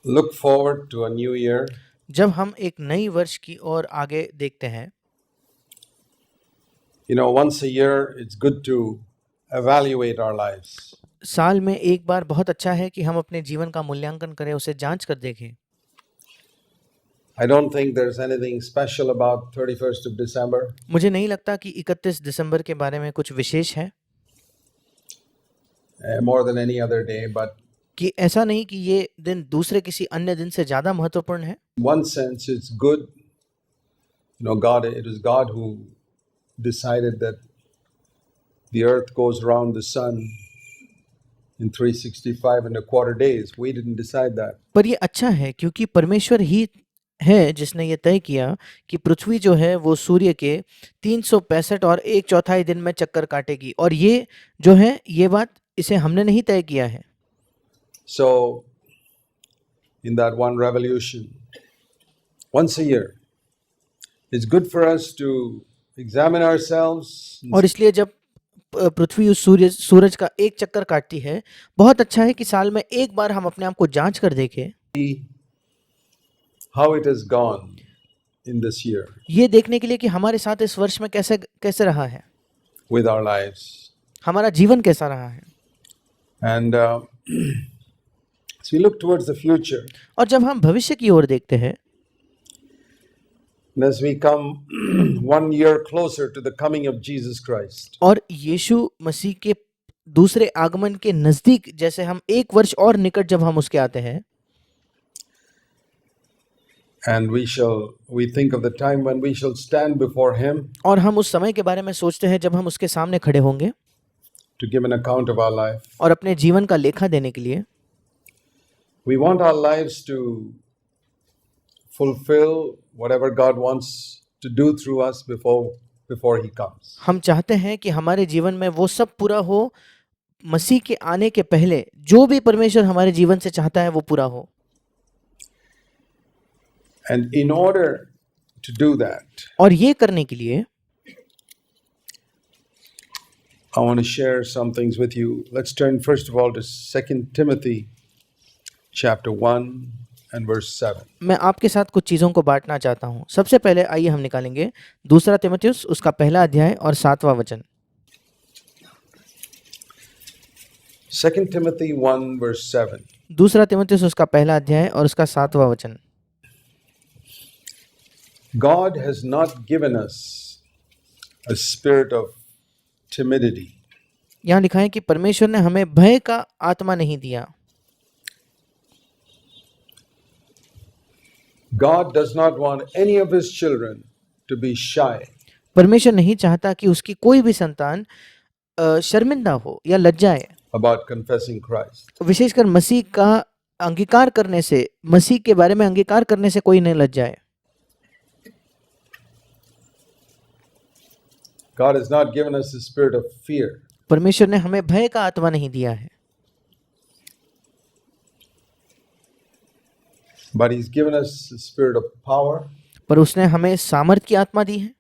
look forward to a new year, जब हम एक नई वर्ष की ओर आगे देखते हैं, once a year it's good to evaluate our lives. साल में एक बार बहुत अच्छा है कि हम अपने जीवन का मूल्यांकन करें, उसे जांच कर देखें। I don't think there's anything special about 31st of December. मुझे नहीं लगता कि 31 दिसंबर के बारे में कुछ विशेष है, More than any other day, but कि ऐसा नहीं कि ये दिन दूसरे किसी अन्य दिन से ज़्यादा महत्वपूर्ण है। in one sense it's good. It was God who decided that the earth goes around the sun in 365 and a quarter days. We didn't decide that. पर ये अच्छा है क्योंकि परमेश्वर ही है जिसने ये तय किया कि पृथ्वी जो है वो सूर्य के 365 और 1/4 दिन में चक्कर काटेगी, और ये जो है ये बात इसे हमने नहीं तय किया है। So in that one revolution, once a year, it's good for us to examine ourselves और इसलिए जब पृथ्वी उस सूरज का एक चक्कर काटती है, बहुत अच्छा है कि साल में एक बार हम अपने आप को जांच कर देखें, see how it has gone in this year ये देखने के लिए कि हमारे साथ इस वर्ष में कैसे कैसे रहा है, with our lives. हमारा जीवन कैसा रहा है। And as we look towards the future, और जब हम भविष्य की ओर देखते हैं, and as we come 1 year closer to the coming of Jesus Christ, और यीशु मसीह के दूसरे आगमन के नजदीक जैसे हम एक वर्ष और निकट जब हम उसके आते हैं, and we think of the time when we shall stand before Him और हम उस समय के बारे में सोचते हैं जब हम उसके सामने खड़े होंगे to give an account of our life. और अपने जीवन का लेखा देने के लिए। We want our lives to fulfill whatever God wants to do through us before He comes. हम चाहते हैं कि हमारे जीवन में वो सब पूरा हो, मसीह के आने के पहले जो भी परमेश्वर हमारे जीवन से चाहता है वो पूरा हो। And in order to do that, और ये करने के लिए I want to share some things with you. Let's turn first of all to 2 Timothy chapter 1 and verse 7. मैं आपके साथ कुछ चीज़ों को बांटना चाहता हूँ। सबसे पहले आइए हम निकालेंगे 2 तीमुथियुस उसका पहला अध्याय और 7वां वचन। 2 Timothy 1 verse 7. 2 तीमुथियुस उसका पहला अध्याय और उसका 7वां वचन। God has not given us a spirit of timidity. यहाँ लिखा है कि परमेश्वर ने हमें भय का आत्मा नहीं दिया। God does not want any of His children to be shy परमेश्वर नहीं चाहता कि उसकी कोई भी संतान शर्मिंदा हो या लज्जाए, about confessing Christ. विशेषकर मसीह का अंगीकार करने से, मसीह के बारे में अंगीकार करने से कोई नहीं लज्जाए। God has not given us a spirit of fear, परमेश्वर ने हमें भय का आत्मा नहीं दिया है, but He's given us a spirit of power पर उसने हमें सामर्थ की आत्मा दी है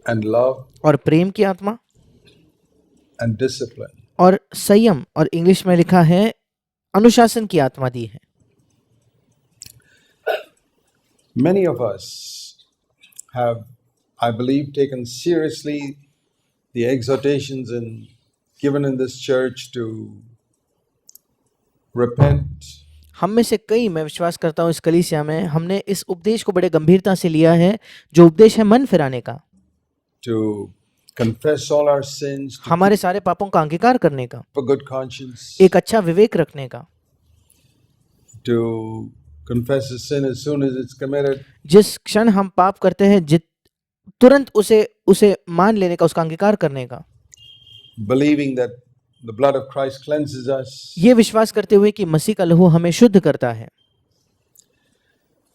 and love और प्रेम की आत्मा and discipline. और संयम, और इंग्लिश में लिखा है अनुशासन की आत्मा दी है। Many of us have, I believe, taken seriously the exhortations given in this church to repent, हम में से कई, मैं विश्वास करता हूँ इस कलीसिया में हमने इस उपदेश को बड़े गंभीरता से लिया है, जो उपदेश है मन फिराने का, to confess all our sins, to हमारे सारे पापों का अंगीकार करने का, keep a good conscience, एक अच्छा विवेक रखने का, to confess a sin as soon as it's committed, जिस क्षण हम पाप करते हैं तुरंत उसे मान लेने का, उसका अंगीकार करने का, believing that the blood of Christ cleanses us. ये विश्वास करते हुए कि मसीह का लहू हमें शुद्ध करता है।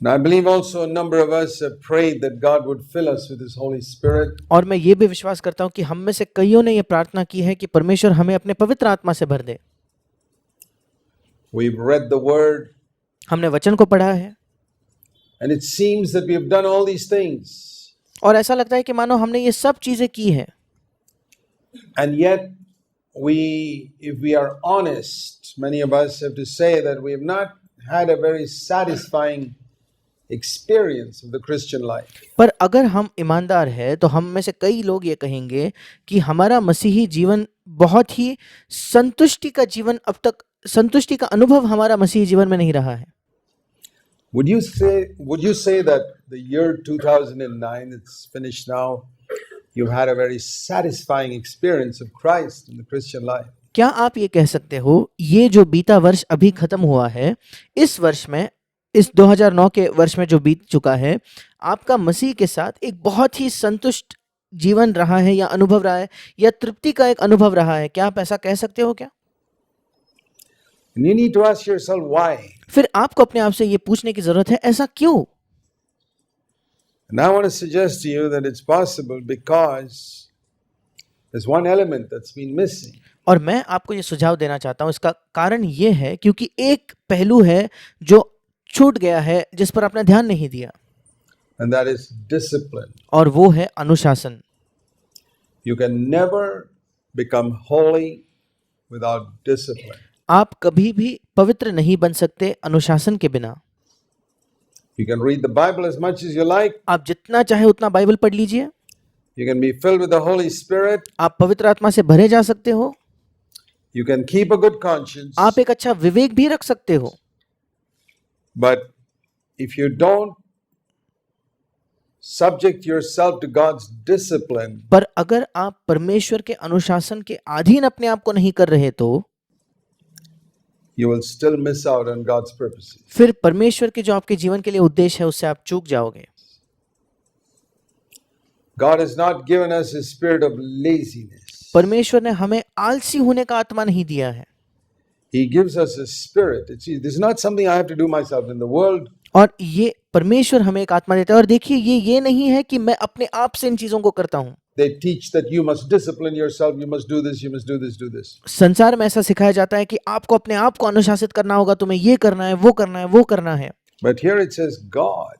And I believe also a number of us have prayed that God would fill us with His Holy Spirit. और मैं ये भी विश्वास करता हूँ कि हम में से कईयों ने ये प्रार्थना की है कि परमेश्वर हमें अपने पवित्र आत्मा से भर दे। We've read the Word, हमने वचन को पढ़ा है and it seems that we have done all these things, और ऐसा लगता है कि मानो हमने ये सब चीजें की हैं, and yet if we are honest, many of us have to say that we have not had a very satisfying experience of the Christian life. पर अगर हम ईमानदार हैं तो हम में से कई लोग ये कहेंगे कि हमारा मसीही जीवन बहुत ही संतुष्टि का जीवन, अब तक संतुष्टि का अनुभव हमारा मसीही जीवन में नहीं रहा है। Would you say that the year 2009, it's finished now, you've had a very satisfying experience of Christ in the Christian life? क्या आप ये कह सकते हो ये जो बीता वर्ष अभी खत्म हुआ है, इस वर्ष में, इस 2009 के वर्ष में जो बीत चुका है, आपका मसीह के साथ एक बहुत ही संतुष्ट जीवन रहा है या अनुभव रहा है या तृप्ति का एक अनुभव रहा है? क्या आप ऐसा कह सकते हो क्या? And you need to ask yourself why. फिर आपको अपने आप से ये पूछने की जरूरत है, ऐसा क्यों? And I want to suggest to you that it's possible because there's one element that's been missing. और मैं आपको ये सुझाव देना चाहता हूँ, इसका कारण ये है क्योंकि एक पहलू है जो छूट गया है, जिस पर आपने ध्यान नहीं दिया, And that is discipline. और वो है अनुशासन। You can never become holy without discipline. आप कभी भी पवित्र नहीं बन सकते अनुशासन के बिना। You can read the Bible as much as you like. आप जितना चाहे उतना बाइबल पढ़ लीजिए, You can be filled with the Holy Spirit. आप पवित्र आत्मा से भरे जा सकते हो, You can keep a good conscience. आप एक अच्छा विवेक भी रख सकते हो, But if you don't subject yourself to God's discipline, पर अगर आप परमेश्वर के अनुशासन के अधीन अपने आप को नहीं कर रहे तो you will still miss out on God's purposes. फिर परमेश्वर के जो आपके जीवन के लिए उद्देश्य है उससे आप चूक जाओगे। God has not given us a spirit of laziness. परमेश्वर ने हमें आलसी होने का आत्मा नहीं दिया है, He gives us a spirit. This is not something I have to do myself in the world. और ये परमेश्वर हमें एक आत्मा देता है। और देखिए, ये नहीं है कि मैं अपने आप से इन चीजों को करता हूँ। They teach that you must discipline yourself, you must do this, you must do this, do this. संसार में ऐसा सिखाया जाता है कि आपको अपने आप को अनुशासित करना होगा, तुम्हें ये करना है, वो करना है, वो करना है। But here it says God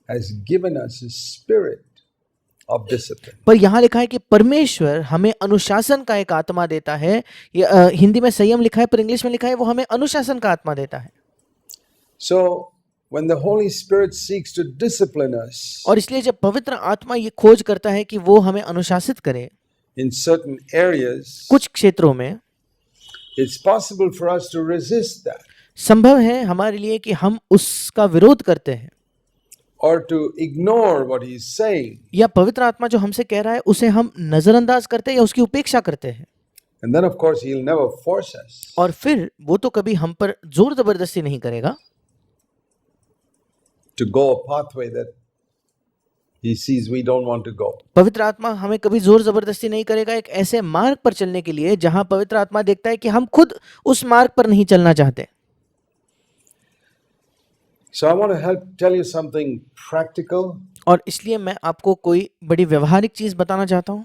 has given us a spirit of discipline. पर यहाँ लिखा है कि परमेश्वर हमें अनुशासन का एक आत्मा देता है। हिंदी में संयम लिखा है, पर इंग्लिश में लिखा है वो हमें अनुशासन का आत्मा देता है। So when the Holy Spirit seeks to discipline us और इसलिए जब पवित्र आत्मा ये खोज करता है कि वो हमें अनुशासित करे in certain areas, कुछ क्षेत्रों में, it's possible for us to resist that संभव है हमारे लिए कि हम उसका विरोध करते हैं or to ignore what he's saying. या पवित्र आत्मा जो हमसे कह रहा है उसे हम नजरअंदाज करते हैं या उसकी उपेक्षा करते हैं। And then of course he'll never force us. और फिर वो तो कभी हम पर जोर जबरदस्ती नहीं करेगा To go a pathway that he sees we don't want to go. पवित्र आत्मा हमें कभी जोर जबरदस्ती नहीं करेगा एक ऐसे मार्ग पर चलने के लिए जहां पवित्र आत्मा देखता है कि हम खुद उस मार्ग पर नहीं चलना चाहते। So I want to tell you something practical. और इसलिए मैं आपको कोई बड़ी व्यवहारिक चीज बताना चाहता हूं।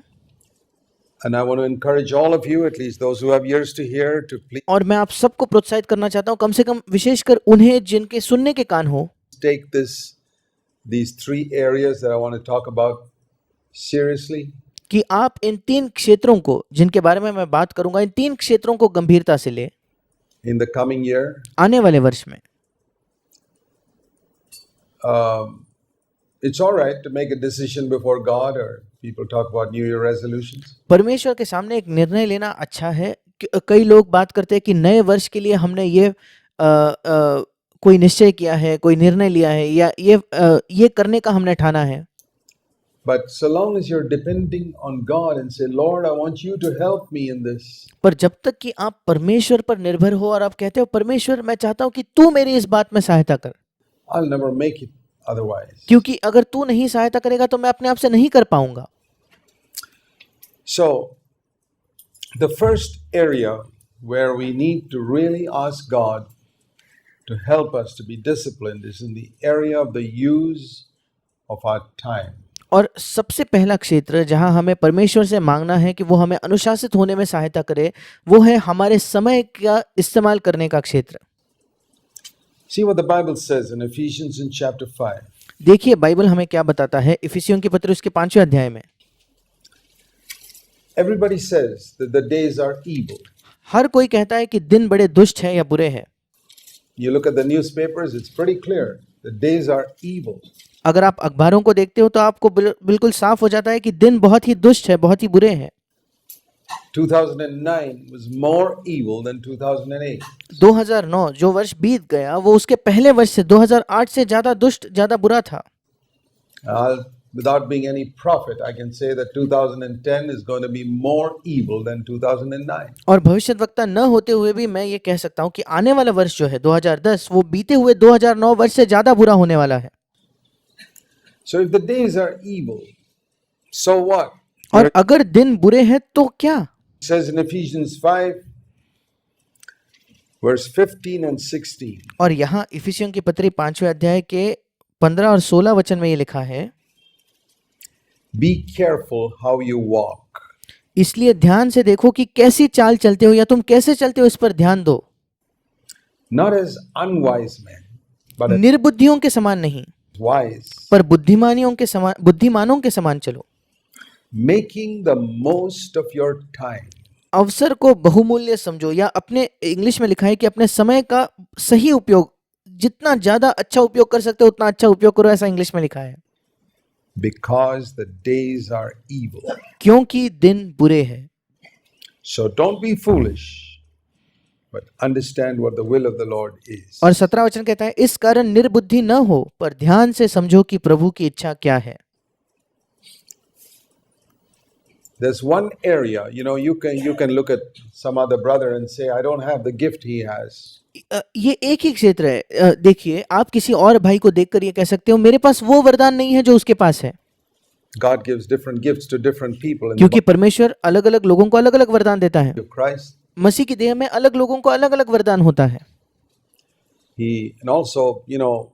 And I want to encourage all of you, at least those who have ears to hear, to please और मैं आप सबको प्रोत्साहित करना चाहता हूं, कम से कम विशेषकर उन्हें जिनके सुनने के कान हो, take these three areas that I want to talk about seriously. कि आप इन 3 क्षेत्रों को जिनके बारे में मैं बात करूंगा, इन 3 क्षेत्रों को गंभीरता से ले In the coming year. आने वाले वर्ष में। It's all right to make a decision before God, or people talk about New Year resolutions. परमेश्वर के सामने एक निर्णय लेना अच्छा है। कई लोग बात करते हैं कि नए वर्ष के लिए हमने कोई निश्चय किया है, कोई निर्णय लिया है, या ये करने का हमने ठाना है। But so long as you're depending on God and say, Lord, I want you to help me in this. पर जब तक कि आप परमेश्वर पर निर्भर हो और आप कहते हो परमेश्वर मैं चाहता हूं कि तू मेरी इस बात में सहायता कर, I'll never make it otherwise. क्योंकि अगर तू नहीं सहायता करेगा तो मैं अपने आप से नहीं कर पाऊंगा। So the first area where we need to really ask God to help us to be disciplined is in the area of the use of our time. और सबसे पहला क्षेत्र जहां हमें परमेश्वर से मांगना है कि वो हमें अनुशासित होने में सहायता करे, वो है हमारे समय का इस्तेमाल करने का क्षेत्र। See what the Bible says in Ephesians in chapter 5. देखिए बाइबल हमें क्या बताता है इफिसियों की पत्री उसके 5वें अध्याय में। Everybody says that the days are evil. हर कोई कहता है कि दिन बड़े दुष्ट हैं या बुरे हैं। You look at the newspapers, it's pretty clear. The days are evil. अगर आप अखबारों को देखते हो तो आपको बिल्कुल साफ हो जाता है कि दिन बहुत ही दुष्ट है, बहुत ही बुरे हैं। 2009 was more evil than 2008. 2009 जो वर्ष बीत गया वो उसके पहले वर्ष से 2008 से ज्यादा दुष्ट, ज्यादा बुरा था। Without being any prophet, I can say that 2010 is going to be more evil than 2009. और भविष्यद्वक्ता न होते हुए भी मैं ये कह सकता हूँ कि आने वाला वर्ष जो है 2010 वो बीते हुए 2009 वर्ष से ज्यादा बुरा होने वाला है। So if the days are evil, so what? और अगर दिन बुरे हैं तो क्या? It says in Ephesians 5, verse 15 and 16. और यहाँ इफिसियों की पत्री 5वें अध्याय के 15 और 16 वचन में ये लिखा है, Be careful how you walk. इसलिए ध्यान से देखो कि कैसी चाल चलते हो या तुम कैसे चलते हो, इस पर ध्यान दो। Not as unwise men, but as निर्बुद्धियों के समान नहीं, wise, पर बुद्धिमानों के समान चलो, making the most of your time. अवसर को बहुमूल्य समझो, या अपने इंग्लिश में लिखा है कि अपने समय का सही उपयोग, जितना ज्यादा अच्छा उपयोग कर सकते हो उतना अच्छा उपयोग करो, ऐसा इंग्लिश में लिखा है। Because the days are evil. क्योंकि दिन बुरे हैं। So don't be foolish, but understand what the will of the Lord is. और 17 वचन कहता है, इस कारण निर्बुद्धि न हो पर ध्यान से समझो कि प्रभु की इच्छा क्या है। There's one area, you can look at some other brother and say, I don't have the gift he has. ये एक ही क्षेत्र है। देखिए, आप किसी और भाई को देखकर ये कह सकते हो, मेरे पास वो वरदान नहीं है जो उसके पास है। God gives different gifts to different people in the क्योंकि body परमेश्वर अलग अलग लोगों को अलग अलग वरदान देता है। of Christ. मसीह की देह में अलग लोगों को अलग अलग वरदान होता है। And also,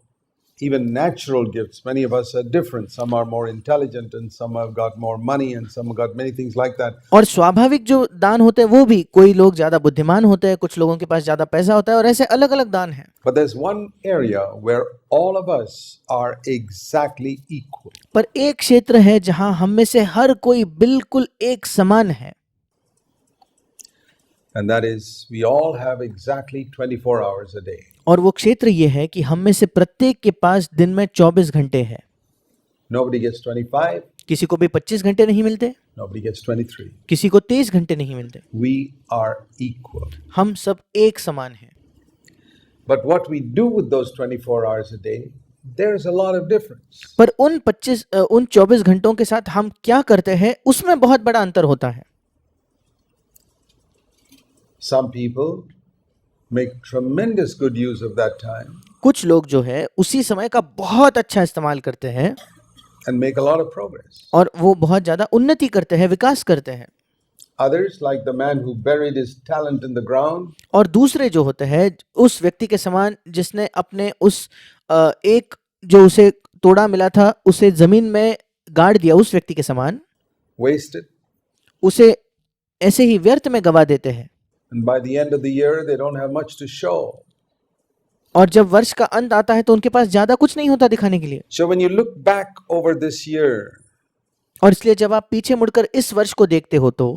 even natural gifts, many of us are different. Some are more intelligent and some have got more money and some have got many things like that. और स्वाभाविक जो दान होते हैं वो भी, कोई लोग ज्यादा बुद्धिमान होते हैं, कुछ लोगों के पास ज्यादा पैसा होता है, और ऐसे अलग अलग दान हैं। But there's one area where all of us are exactly equal. पर एक क्षेत्र है जहां हम में से हर कोई बिल्कुल एक समान है, And that is, we all have exactly 24 hours a day. और वो क्षेत्र ये है कि हम में से प्रत्येक के पास दिन में 24 घंटे हैं। Nobody gets 25, किसी को भी 25 घंटे नहीं मिलते, nobody gets 23. किसी को 23 घंटे नहीं मिलते। We are equal. हम सब एक समान हैं। But what we do with those 24 hours a day, there's a lot of difference. पर उन 24 घंटों के साथ हम क्या करते हैं उसमें बहुत बड़ा अंतर होता है। Some people make tremendous good use of that time कुछ लोग जो है उसी समय का बहुत अच्छा इस्तेमाल करते हैं and make a lot of progress. और वो बहुत ज्यादा उन्नति करते हैं, विकास करते हैं। Others, like the man who buried his talent in the ground, और दूसरे जो होते हैं उस व्यक्ति के समान जिसने अपने उस एक जो उसे तोड़ा मिला था उसे जमीन में गाड़ दिया, उस व्यक्ति के समान wasted, उसे ऐसे ही व्यर्थ में गवा देते हैं। and by the end of the year, they don't have much to show. और जब वर्ष का अंत आता है तो उनके पास ज्यादा कुछ नहीं होता दिखाने के लिए। So when you look back over this year, और इसलिए जब आप पीछे मुड़कर इस वर्ष को देखते हो तो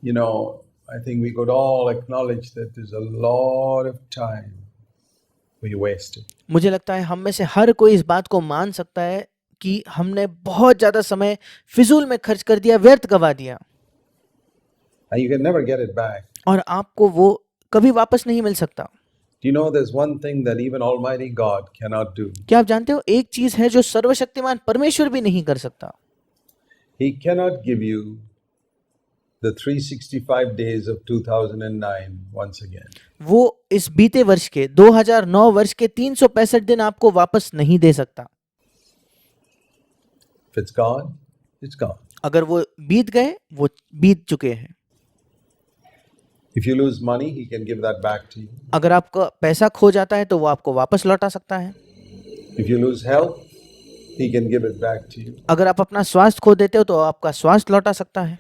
I think we could all acknowledge that there's a lot of time we wasted. मुझे लगता है हम में से हर कोई इस बात को मान सकता है कि हमने बहुत ज्यादा समय फिजूल में खर्च कर दिया, व्यर्थ गवा दिया, And you can never get it back. और आपको वो कभी वापस नहीं मिल सकता। Do you know there's one thing that even Almighty God cannot do? क्या आप जानते हो एक चीज है जो सर्वशक्तिमान परमेश्वर भी नहीं कर सकता। He cannot give you the 365 days of 2009 once again. वो इस बीते वर्ष के 2009 वर्ष के 365 दिन आपको वापस नहीं दे सकता। If it's gone, it's gone. अगर वो बीत गए, वो बीत चुके हैं। If you lose money, he can give that back to you. अगर आपका पैसा खो जाता है तो वो आपको वापस लौटा सकता है। If you lose health, he can give it back to you. अगर आप अपना स्वास्थ्य खो देते हो तो आपका स्वास्थ्य लौटा सकता है।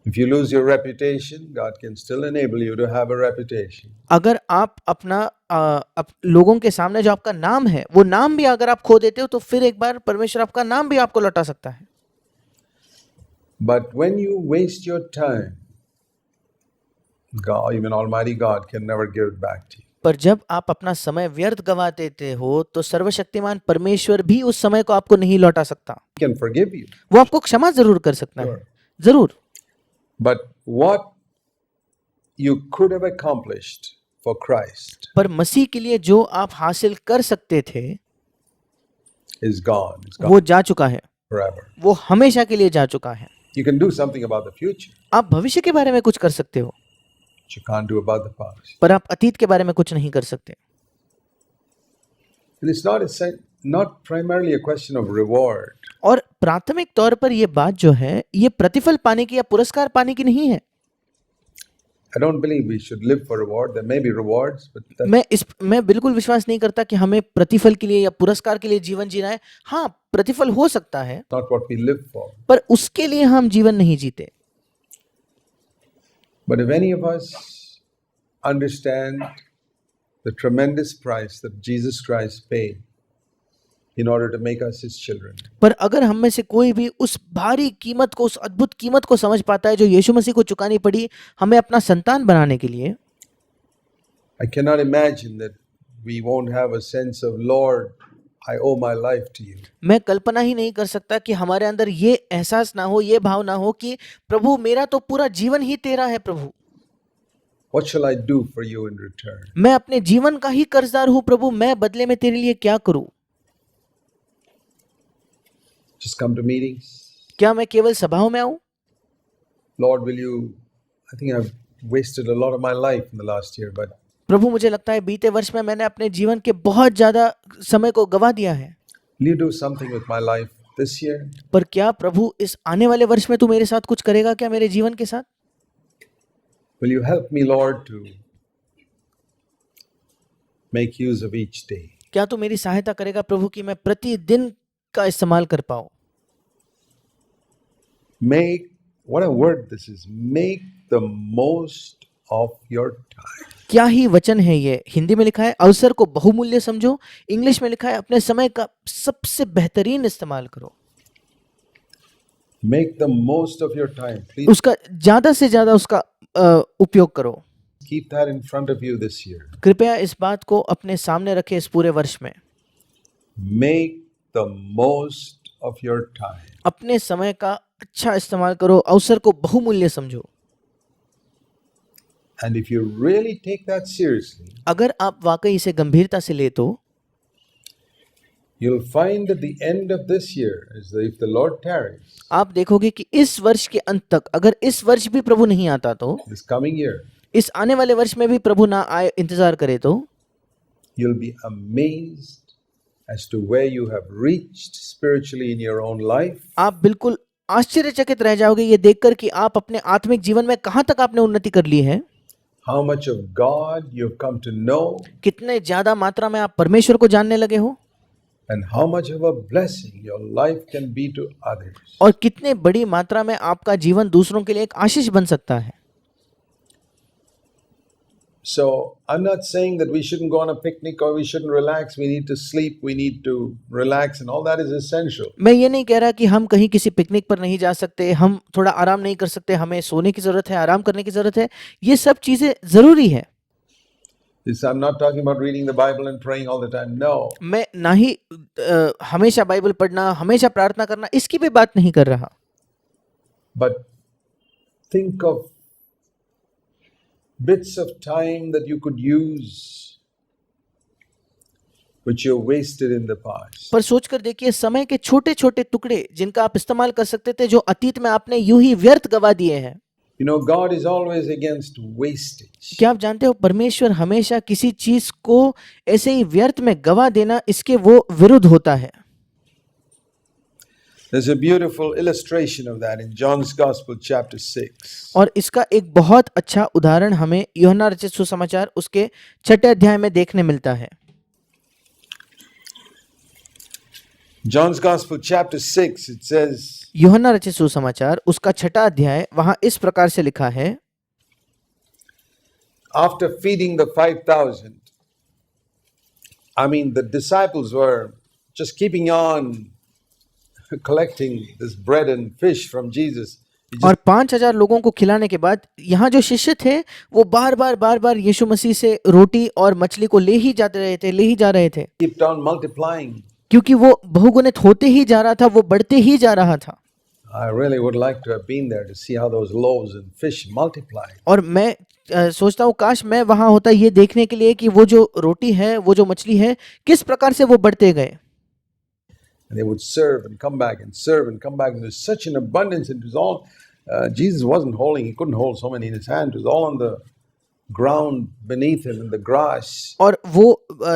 If you lose your reputation, God can still enable you to have a reputation. अगर आप अपना लोगों के सामने जो आपका नाम है वो नाम भी अगर आप खो देते हो तो फिर एक बार परमेश्वर आपका नाम भी आपको लौटा सकता है। But when you waste your time God, even Almighty God, can never give it back to you. पर जब आप अपना समय व्यर्थ गवा देते हो तो सर्वशक्तिमान परमेश्वर भी उस समय को आपको नहीं लौटा सकता। He can forgive you, वो आपको क्षमा जरूर कर सकता है, Sure. जरूर, but what you could have accomplished for Christ पर मसीह के लिए जो आप हासिल कर सकते थे is gone. It's gone वो जा चुका है, forever. वो हमेशा के लिए जा चुका है। You can do something about the future, आप भविष्य के बारे में कुछ कर सकते हो, but you can't do about the past. पर आप अतीत के बारे में कुछ नहीं कर सकते। And it's not primarily a question of reward. और प्राथमिक तौर पर ये बात जो है ये प्रतिफल पाने की या पुरस्कार पाने की नहीं है। I don't believe we should live for reward. There may be rewards, but मैं बिल्कुल विश्वास नहीं करता कि हमें प्रतिफल के लिए या पुरस्कार के लिए जीवन जीना है। हाँ, प्रतिफल हो सकता है, that's not what we live for. पर उसके लिए हम जीवन नहीं जीते। But if any of us understand the tremendous price that Jesus Christ paid in order to make us his children, पर अगर हम में से कोई भी उस भारी कीमत को, उस अद्भुत कीमत को समझ पाता है जो यीशु मसीह को चुकानी पड़ी हमें अपना संतान बनाने के लिए, I cannot imagine that we won't have a sense of, Lord, I owe my life to you. मैं कल्पना ही नहीं कर सकता कि हमारे अंदर ये एहसास ना हो, ये भाव ना हो कि प्रभु मेरा तो पूरा जीवन ही तेरा है। प्रभु What shall I do for you in return? मैं अपने जीवन का ही कर्जदार हूँ प्रभु, मैं बदले में तेरे लिए क्या करूँ? Just come to meetings? क्या मैं केवल सभाओं में आऊँ? Lord, will you, I think I've wasted a lot of my life in the last year, but प्रभु मुझे लगता है बीते वर्ष में मैंने अपने जीवन के बहुत ज्यादा समय को गवा दिया है, will you do something with my life this year? पर क्या प्रभु इस आने वाले वर्ष में तू मेरे साथ कुछ करेगा क्या मेरे जीवन के साथ? Will you help me, Lord, to make use of each day? क्या तू मेरी सहायता करेगा प्रभु कि मैं प्रतिदिन का इस्तेमाल कर पाऊं? Make, what a word this is, make the most of your time. क्या ही वचन है ये। हिंदी में लिखा है अवसर को बहुमूल्य समझो, इंग्लिश में लिखा है अपने समय का सबसे बेहतरीन इस्तेमाल करो। Make the most of your time. Please उसका ज्यादा से ज्यादा उसका उपयोग करो। keep that in front of you this year. कृपया इस बात को अपने सामने रखें इस पूरे वर्ष में। Make the most of your time. अपने समय का अच्छा इस्तेमाल करो, अवसर को बहुमूल्य समझो। And if you really take that seriously, अगर आप वाकई इसे गंभीरता से ले तो you'll find at the end of this year is that if the Lord tarries, आप देखोगे कि इस वर्ष के अंत तक, अगर इस वर्ष भी प्रभु नहीं आता तो, this coming year, इस आने वाले वर्ष में भी प्रभु ना आए, इंतजार करे तो you'll be amazed as to where you have reached spiritually in your own life, आप बिल्कुल आश्चर्यचकित रह जाओगे ये देखकर कि आप अपने आत्मिक जीवन में कहां तक आपने उन्नति कर ली है, how much of God you've come to know, कितने ज्यादा मात्रा में आप परमेश्वर को जानने लगे हो, and how much of a blessing your life can be to others. और कितने बड़ी मात्रा में आपका जीवन दूसरों के लिए एक आशीष बन सकता है। So I'm not saying that we shouldn't go on a picnic or we shouldn't relax. We need to sleep, we need to relax, and all that is essential. मैं ये नहीं कह रहा कि हम कहीं किसी पिकनिक पर नहीं जा सकते, हम थोड़ा आराम नहीं कर सकते, हमें सोने की जरूरत है, आराम करने की जरूरत है, ये सब चीजें जरूरी है। I'm not talking about reading the Bible and praying all the time. No. मैं ना ही हमेशा बाइबल पढ़ना, हमेशा प्रार्थना करना, इसकी भी बात नहीं कर रहा, But think of bits of time that you could use which you wasted in the past. पर सोचकर देखिए समय के छोटे छोटे टुकड़े जिनका आप इस्तेमाल कर सकते थे, जो अतीत में आपने यूं ही व्यर्थ गवा दिए हैं। You know, God is always against wastage. क्या आप जानते हो परमेश्वर हमेशा किसी चीज को ऐसे ही व्यर्थ में गवा देना, इसके वो विरुद्ध होता है। There's a beautiful illustration of that in John's Gospel, chapter 6. और इसका एक बहुत अच्छा उदाहरण हमें यूहन्ना रचित सुसमाचार उसके 6 अध्याय में देखने मिलता है। John's Gospel, chapter 6, it says, यूहन्ना रचित सुसमाचार उसका 6 अध्याय, वहां इस प्रकार से लिखा है, after feeding the 5,000, I mean, the disciples were just keeping on collecting this bread and fish from Jesus और 5,000 लोगों को खिलाने के बाद यहाँ जो शिष्य थे वो बार बार यीशु मसीह से रोटी और मछली को ले ही जा रहे थे kept on multiplying. क्योंकि वो बहुगुणित होते ही जा रहा था, वो बढ़ते ही जा रहा था। I really would like to have been there to see how those loaves and fish multiplied. और मैं सोचता हूँ काश मैं वहां होता ये देखने के लिए कि वो जो रोटी है, वो जो मछली है, किस प्रकार से वो बढ़ते गए। And they would serve and come back and serve and come back. And there's such an abundance. It was all, Jesus wasn't holding, he couldn't hold so many in his hand. It was all on the ground beneath him in the grass. और वो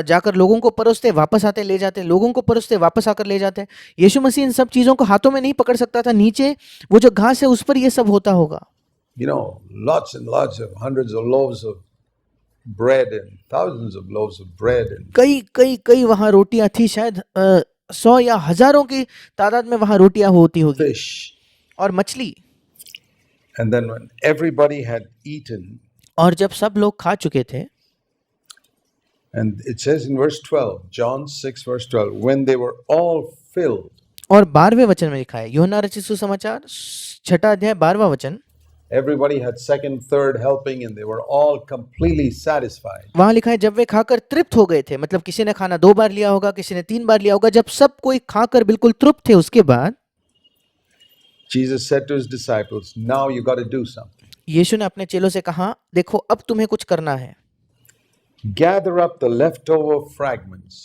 जाकर लोगों को परोसते, वापस आते, ले जाते, लोगों को परोसते, वापस आकर ले जाते। यीशु मसीह इन सब चीज़ों को हाथों में नहीं पकड़ सकता था, नीचे वो जो घास है उस पर ये सब होता होगा। You know, lots and lots of hundreds of loaves of bread and thousands of loaves of bread. And कई वहाँ रोटियां थी, शायद 100 या हजारों की तादाद में वहाँ रोटियां होती होगी fish. और मछली। And then when everybody had eaten, और जब सब लोग खा चुके थे, and it says in verse 12, John 6 verse 12, when they were all filled, और 12वें वचन में लिखा है, यूहन्ना रचित सुसमाचार 6 अध्याय 12वां वचन, everybody had second, third helping and they were all completely satisfied. वहां लिखा है जब वे खाकर तृप्त हो गए थे, मतलब किसी ने खाना 2 बार लिया होगा, किसी ने 3 बार लिया होगा, जब सब कोई खाकर बिल्कुल तृप्त थे, उसके बाद Jesus said to his disciples, now you got to do something. यीशु ने अपने चेलों से कहा, देखो अब तुम्हें कुछ करना है। Gather up the leftover fragments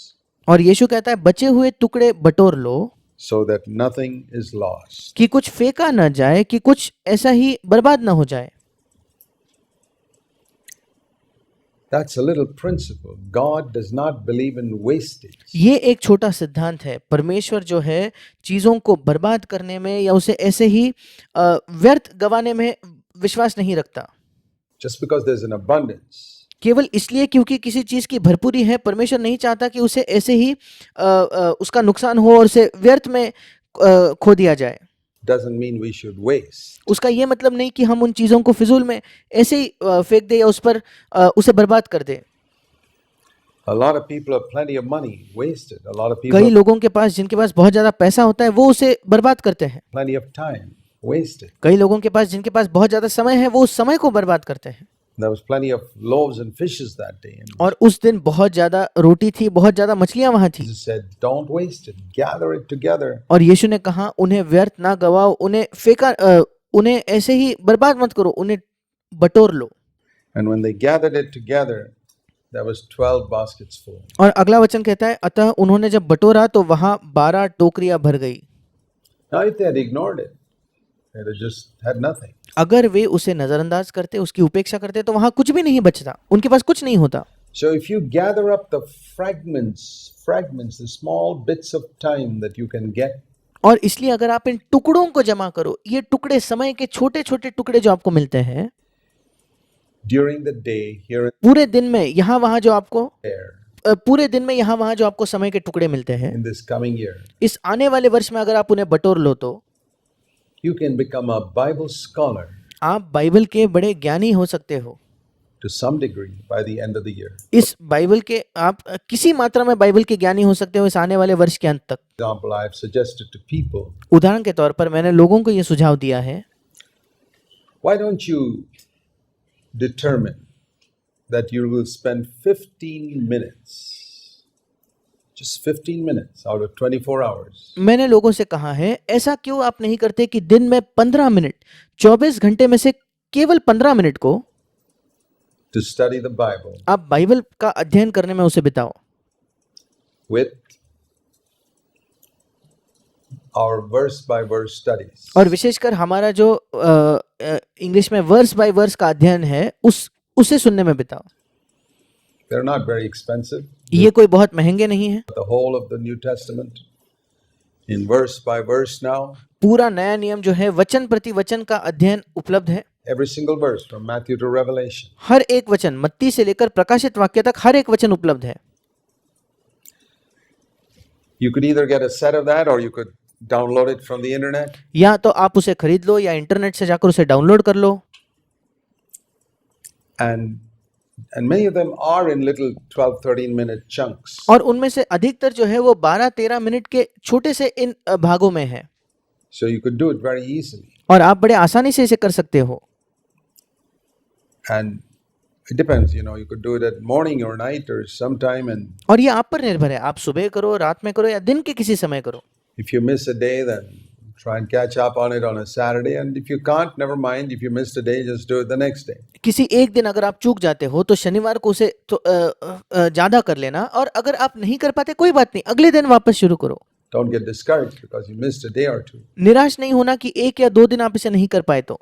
और यीशु कहता है बचे हुए टुकड़े बटोर लो, so that nothing is lost. कि कुछ फेंका ना जाए, कि कुछ ऐसा ही बर्बाद ना हो जाए। That's a little principle. God does not believe in wastage. ये एक छोटा सिद्धांत है। परमेश्वर जो है चीजों को बर्बाद करने में या उसे ऐसे ही व्यर्थ गंवाने में विश्वास नहीं रखता। Just because there's an abundance केवल इसलिए क्योंकि किसी चीज की भरपूरी है, परमेश्वर नहीं चाहता कि उसे ऐसे ही उसका नुकसान हो और उसे व्यर्थ में खो दिया जाए। doesn't mean we should waste. उसका ये मतलब नहीं कि हम उन चीजों को फिजूल में ऐसे ही फेंक दे या उस पर उसे बर्बाद कर दे। A lot of people have plenty of money wasted. A lot of कई people लोगों के पास, जिनके पास बहुत ज्यादा पैसा होता है, वो उसे बर्बाद करते हैं। plenty of time wasted. कई लोगों के पास, जिनके पास बहुत ज्यादा समय है, वो उस समय को बर्बाद करते हैं। There was plenty of loaves and fishes that day. And और उस दिन बहुत ज्यादा रोटी थी, बहुत ज्यादा मछलियां वहां थी। Jesus said, don't waste it. Gather it together. और यीशु ने कहा उन्हें व्यर्थ ना गवाओ, उन्हें फेंका, उन्हें ऐसे ही बर्बाद मत करो, उन्हें बटोर लो। And when they gathered it together, there was 12 baskets full. और अगला वचन कहता है, अतः उन्होंने जब बटोरा तो वहां 12 टोकरियां भर गई। Now, if they had ignored it, they'd have just had nothing. अगर वे उसे नजरअंदाज करते, उसकी उपेक्षा करते, तो वहां कुछ भी नहीं बचता, उनके पास कुछ नहीं होता। So if you gather up the fragments, the small bits of time that you can get, और इसलिए अगर आप इन टुकड़ों को जमा करो, ये टुकड़े, समय के छोटे छोटे टुकड़े जो आपको मिलते हैं during the day, here and पूरे दिन में, यहाँ वहां जो आपको there, पूरे दिन में यहाँ वहां जो आपको समय के टुकड़े मिलते हैं, in this coming year, इस आने वाले वर्ष में अगर आप उन्हें बटोर लो तो you can become a Bible scholar आप बाइबल के बड़े ज्ञानी हो सकते हो। to some degree by the end of the year. इस बाइबल के आप किसी मात्रा में बाइबल के ज्ञानी हो सकते हो इस आने वाले वर्ष के अंत तक। For example, I have suggested to people, उदाहरण के तौर पर मैंने लोगों को ये सुझाव दिया है, why don't you determine that you will spend 15 minutes, just 15 minutes out of 24 hours, मैंने लोगों से कहा है ऐसा क्यों आप नहीं करते कि दिन में 15 मिनट, 24 घंटे में से केवल 15 मिनट को to study the Bible आप बाइबल का अध्ययन करने में उसे बिताओ, with our verse by verse studies. और विशेषकर हमारा जो इंग्लिश में वर्स बाय वर्स का अध्ययन है उसे सुनने में बिताओ। They're not very expensive. ये कोई बहुत महंगे नहीं है। The whole of the New Testament in verse by verse now. पूरा नया नियम जो है वचन प्रति वचन का अध्ययन उपलब्ध है। Every single verse from Matthew to Revelation. हर एक वचन, मत्ती से लेकर प्रकाशित वाक्य तक हर एक वचन उपलब्ध है। You could either get a set of that or you could download it from the internet. या तो आप उसे खरीद लो या इंटरनेट से जाकर उसे डाउनलोड कर लो। And many of them are in little 12-13 minute chunks. और उनमें से अधिकतर जो है वो 12-13 मिनट के छोटे से इन भागों में है। So you could do it very easily. और आप बड़े आसानी से इसे कर सकते हो। And it depends, you could do it at morning or night or sometime. And और ये आप पर निर्भर है, आप सुबह करो, रात में करो या दिन के किसी समय करो। if you miss a day, then try and catch up on it on a Saturday. And if you can't, never mind. If you missed a day, just do it the next day. किसी एक दिन अगर आप चूक जाते हो तो शनिवार को उसे तो ज्यादा कर लेना, और अगर आप नहीं कर पाते कोई बात नहीं, अगले दिन वापस शुरू करो। Don't get discouraged because you missed a day or two. निराश नहीं होना कि 1 या 2 दिन आप इसे नहीं कर पाए तो।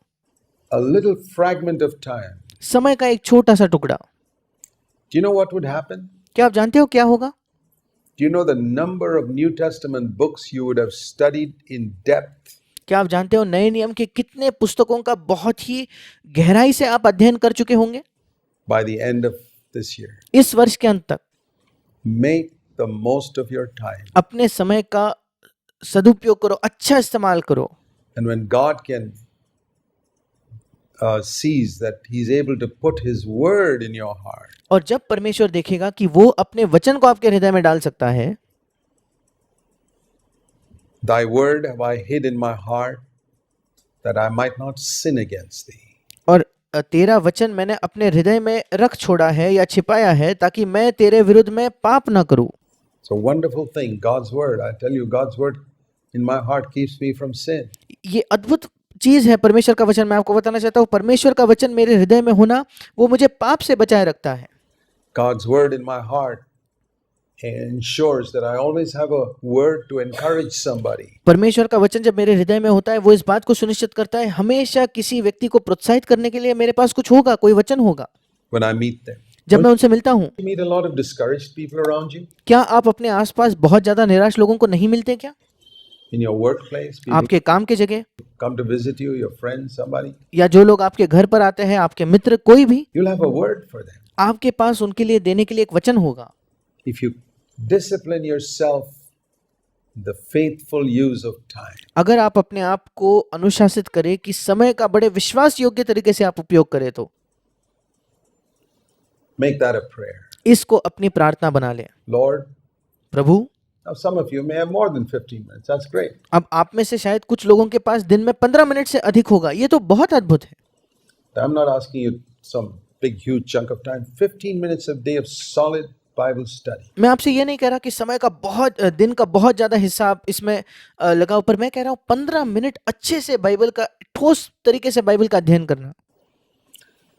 A little fragment of time. समय का एक छोटा सा टुकड़ा। Do you know what would happen? क्या आप जानते हो क्या होगा? Do you know the number of New Testament books you would have studied in depth? क्या आप जानते हो नए नियम के कितने पुस्तकों का बहुत ही गहराई से आप अध्ययन कर चुके होंगे By the end of this year. इस वर्ष के अंत तक? Make the most of your time. अपने समय का सदुपयोग करो, अच्छा इस्तेमाल करो। And when God can sees that He's able to put His word in your heart, और जब परमेश्वर देखेगा कि वो अपने वचन को आपके हृदय में डाल सकता है, Thy word have I hid in my heart that I might not sin against thee. और तेरा वचन मैंने अपने हृदय में रख छोड़ा है या छिपाया है ताकि मैं तेरे विरुद्ध में पाप ना करूं। It's a wonderful thing, God's word. I tell you, God's word in my heart keeps me from sin. ये अद्भुत चीज है परमेश्वर का वचन। मैं आपको बताना चाहता हूँ, परमेश्वर का वचन मेरे हृदय में होना वो मुझे पाप से बचाए रखता है। God's word in my heart ensures that I always have a word to encourage somebody. परमेश्वर का वचन जब मेरे हृदय में होता है वो इस बात को सुनिश्चित करता है हमेशा किसी व्यक्ति को प्रोत्साहित करने के लिए मेरे पास कुछ होगा, कोई वचन होगा। When I meet them. जब मैं उनसे मिलता हूँ, You meet a lot of discouraged people around you क्या आप अपने आसपास बहुत ज्यादा निराश लोगों को नहीं मिलते क्या? in your workplace. People आपके काम के जगह come to visit you, your friends, somebody. या जो लोग आपके घर पर आते हैं, आपके मित्र, कोई भी, You'll have a word for them. आपके पास उनके लिए देने के लिए एक वचन होगा। If you discipline yourself, the faithful use of time. अगर आप अपने आप को अनुशासित करें कि समय का बड़े विश्वास योग्य तरीके से आप उपयोग करें तो Make that a prayer. इसको अपनी प्रार्थना बना लें। Lord, Prabhu, now some of you may have more than 15 minutes. That's great. अब आप में से शायद कुछ लोगों के पास दिन में 15 मिनट से अधिक होगा, ये तो बहुत अद्भुत है। I'm not asking you some big, huge chunk of time. 15 minutes a day of solid Bible study. मैं आपसे ये नहीं कह रहा कि समय का बहुत दिन का बहुत ज्यादा हिस्सा आप इसमें लगाओ, पर मैं कह रहा हूँ 15 मिनट अच्छे से बाइबल का ठोस तरीके से बाइबल का अध्ययन करना।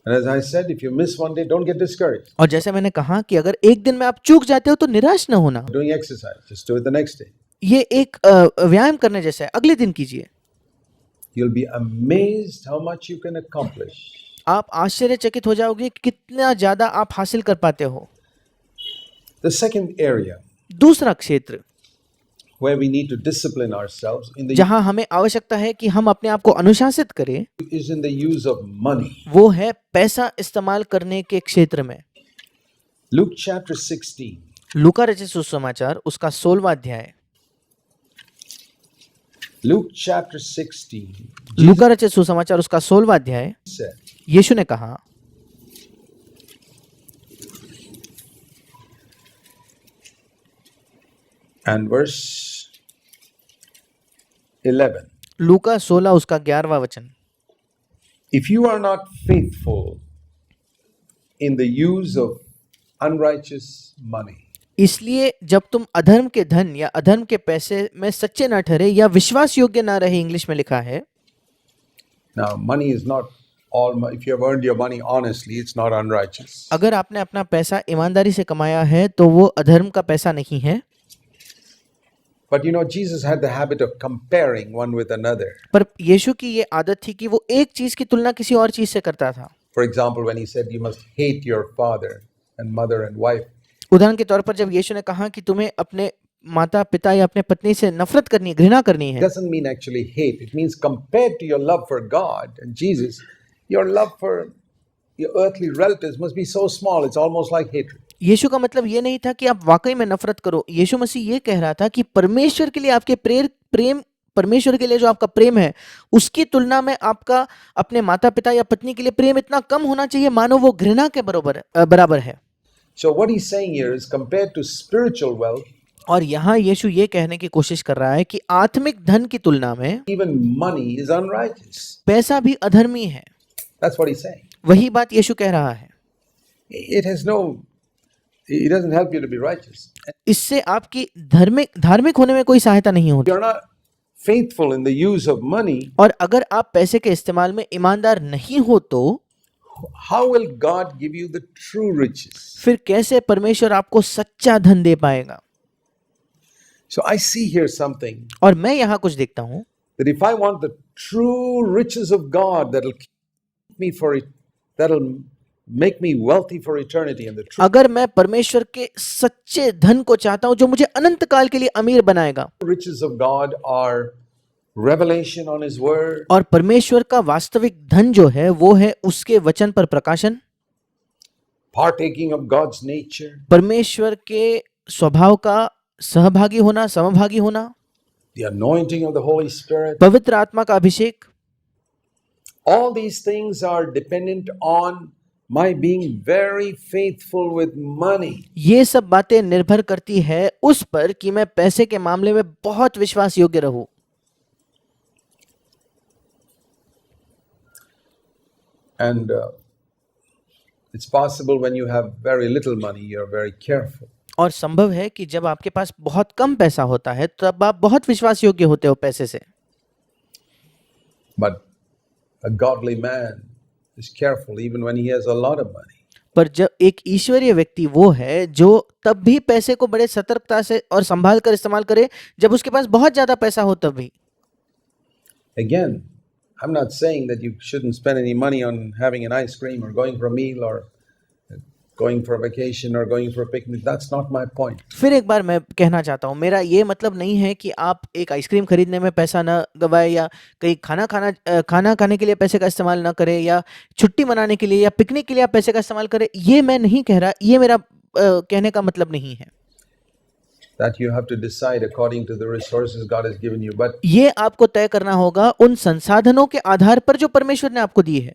And as I said, if you miss one day, don't get discouraged. और जैसे मैंने कहा कि अगर एक दिन में आप चूक जाते हो तो निराश न होना। Doing exercise, just do it the next day. ये एक व्यायाम करने जैसा है, अगले दिन कीजिए। You'll be amazed how much you can accomplish. आप आश्चर्यचकित हो जाओगे कि कितना ज्यादा आप हासिल कर पाते हो। The second area दूसरा क्षेत्र where we need to discipline ourselves in the जहां हमें आवश्यकता है कि हम अपने आप को अनुशासित करें, is in the use of money. वो है पैसा इस्तेमाल करने के क्षेत्र में। Luke chapter 16. लूका रचित सुसमाचार उसका 16वां अध्याय। Luke chapter 16 लूका रचित सुसमाचार उसका 16वां अध्याय। said, यीशु ने कहा, and verse 11. लूका 16 उसका 11वां वचन, If you are not faithful in the use of unrighteous money, इसलिए जब तुम अधर्म के धन या अधर्म के पैसे में सच्चे न ठहरे या विश्वास योग्य न रहे, इंग्लिश में लिखा है। now money is not all. If you have earned your money honestly, it's not unrighteous. अगर आपने अपना पैसा ईमानदारी से कमाया है तो वो अधर्म का पैसा नहीं है। But you know, Jesus had the habit of comparing one with another. पर यीशु की ये आदत थी कि वो एक चीज की तुलना किसी और चीज से करता था। For example, when he said, "You must hate your father and mother and wife," उदाहरण के तौर पर जब यीशु ने कहा कि तुम्हें अपने माता पिता या अपने पत्नी से नफरत करनी, घृणा करनी it है, doesn't mean actually hate. It means compared to your love for God and Jesus, your love for your earthly relatives must be so small. It's almost like hatred. यीशु का मतलब ये नहीं था कि आप वाकई में नफरत करो। यीशु मसीह ये कह रहा था कि परमेश्वर के लिए आपके प्रेम परमेश्वर के लिए जो आपका प्रेम है उसकी तुलना में आपका अपने माता पिता या पत्नी के लिए प्रेम इतना कम होना चाहिए मानो वो घृणा के बराबर है। So what he's saying here is compared to spiritual wealth, और यहाँ यीशु ये कहने की कोशिश कर रहा है कि आत्मिक धन की तुलना में even money is unrighteous. पैसा भी अधर्मी है। That's what he's saying. वही बात यीशु कह रहा है। It doesn't help you to be righteous. इससे आपकी धार्मिक होने में कोई सहायता नहीं If होती। you're not faithful in the use of money, और अगर आप पैसे के इस्तेमाल में ईमानदार नहीं हो तो how will God give you the true riches? फिर कैसे परमेश्वर आपको सच्चा धन दे पाएगा? So I see here something और मैं यहाँ कुछ देखता हूँ that if I want the true riches of God that'll keep me for it, that'll make me wealthy for eternity, and the true अगर मैं परमेश्वर के सच्चे धन को चाहता हूँ जो मुझे अनंत काल के लिए अमीर बनाएगा, riches of God are revelation on His Word, और परमेश्वर का वास्तविक धन जो है वो है उसके वचन पर प्रकाशन, partaking of God's nature, परमेश्वर के स्वभाव का सहभागी होना, समभागी होना, the anointing of the Holy Spirit. पवित्र आत्मा का अभिषेक। All these things are dependent on my being very faithful with money. ये सब बातें निर्भर करती है उस पर कि मैं पैसे के मामले में बहुत विश्वास योग्य रहूं। And it's possible when you have very little money, you're very careful. और संभव है कि जब आपके पास बहुत कम पैसा होता है तब आप बहुत विश्वास योग्य होते हो पैसे से। But a godly man is careful even when he has a lot of money. पर जब एक ईश्वरीय व्यक्ति वो है जो तब भी पैसे को बड़े सतर्कता से और संभाल कर इस्तेमाल करे जब उसके पास बहुत ज्यादा पैसा हो तब भी। Again, I'm not saying that you shouldn't spend any money on having an ice cream or going for a meal or going for a vacation or going for a picnic. That's not my point. फिर एक बार मैं कहना चाहता हूँ, मेरा ये मतलब नहीं है कि आप एक आइसक्रीम खरीदने में पैसा न गवाए या कहीं खाना खाने के लिए पैसे का इस्तेमाल ना करें या छुट्टी मनाने के लिए या पिकनिक के लिए आप पैसे का इस्तेमाल करें, ये मैं नहीं कह रहा, ये मेरा कहने का मतलब नहीं है। That you have to decide according to the resources God has given you. But ये आपको तय करना होगा उन संसाधनों के आधार पर जो परमेश्वर ने आपको दिए हैं।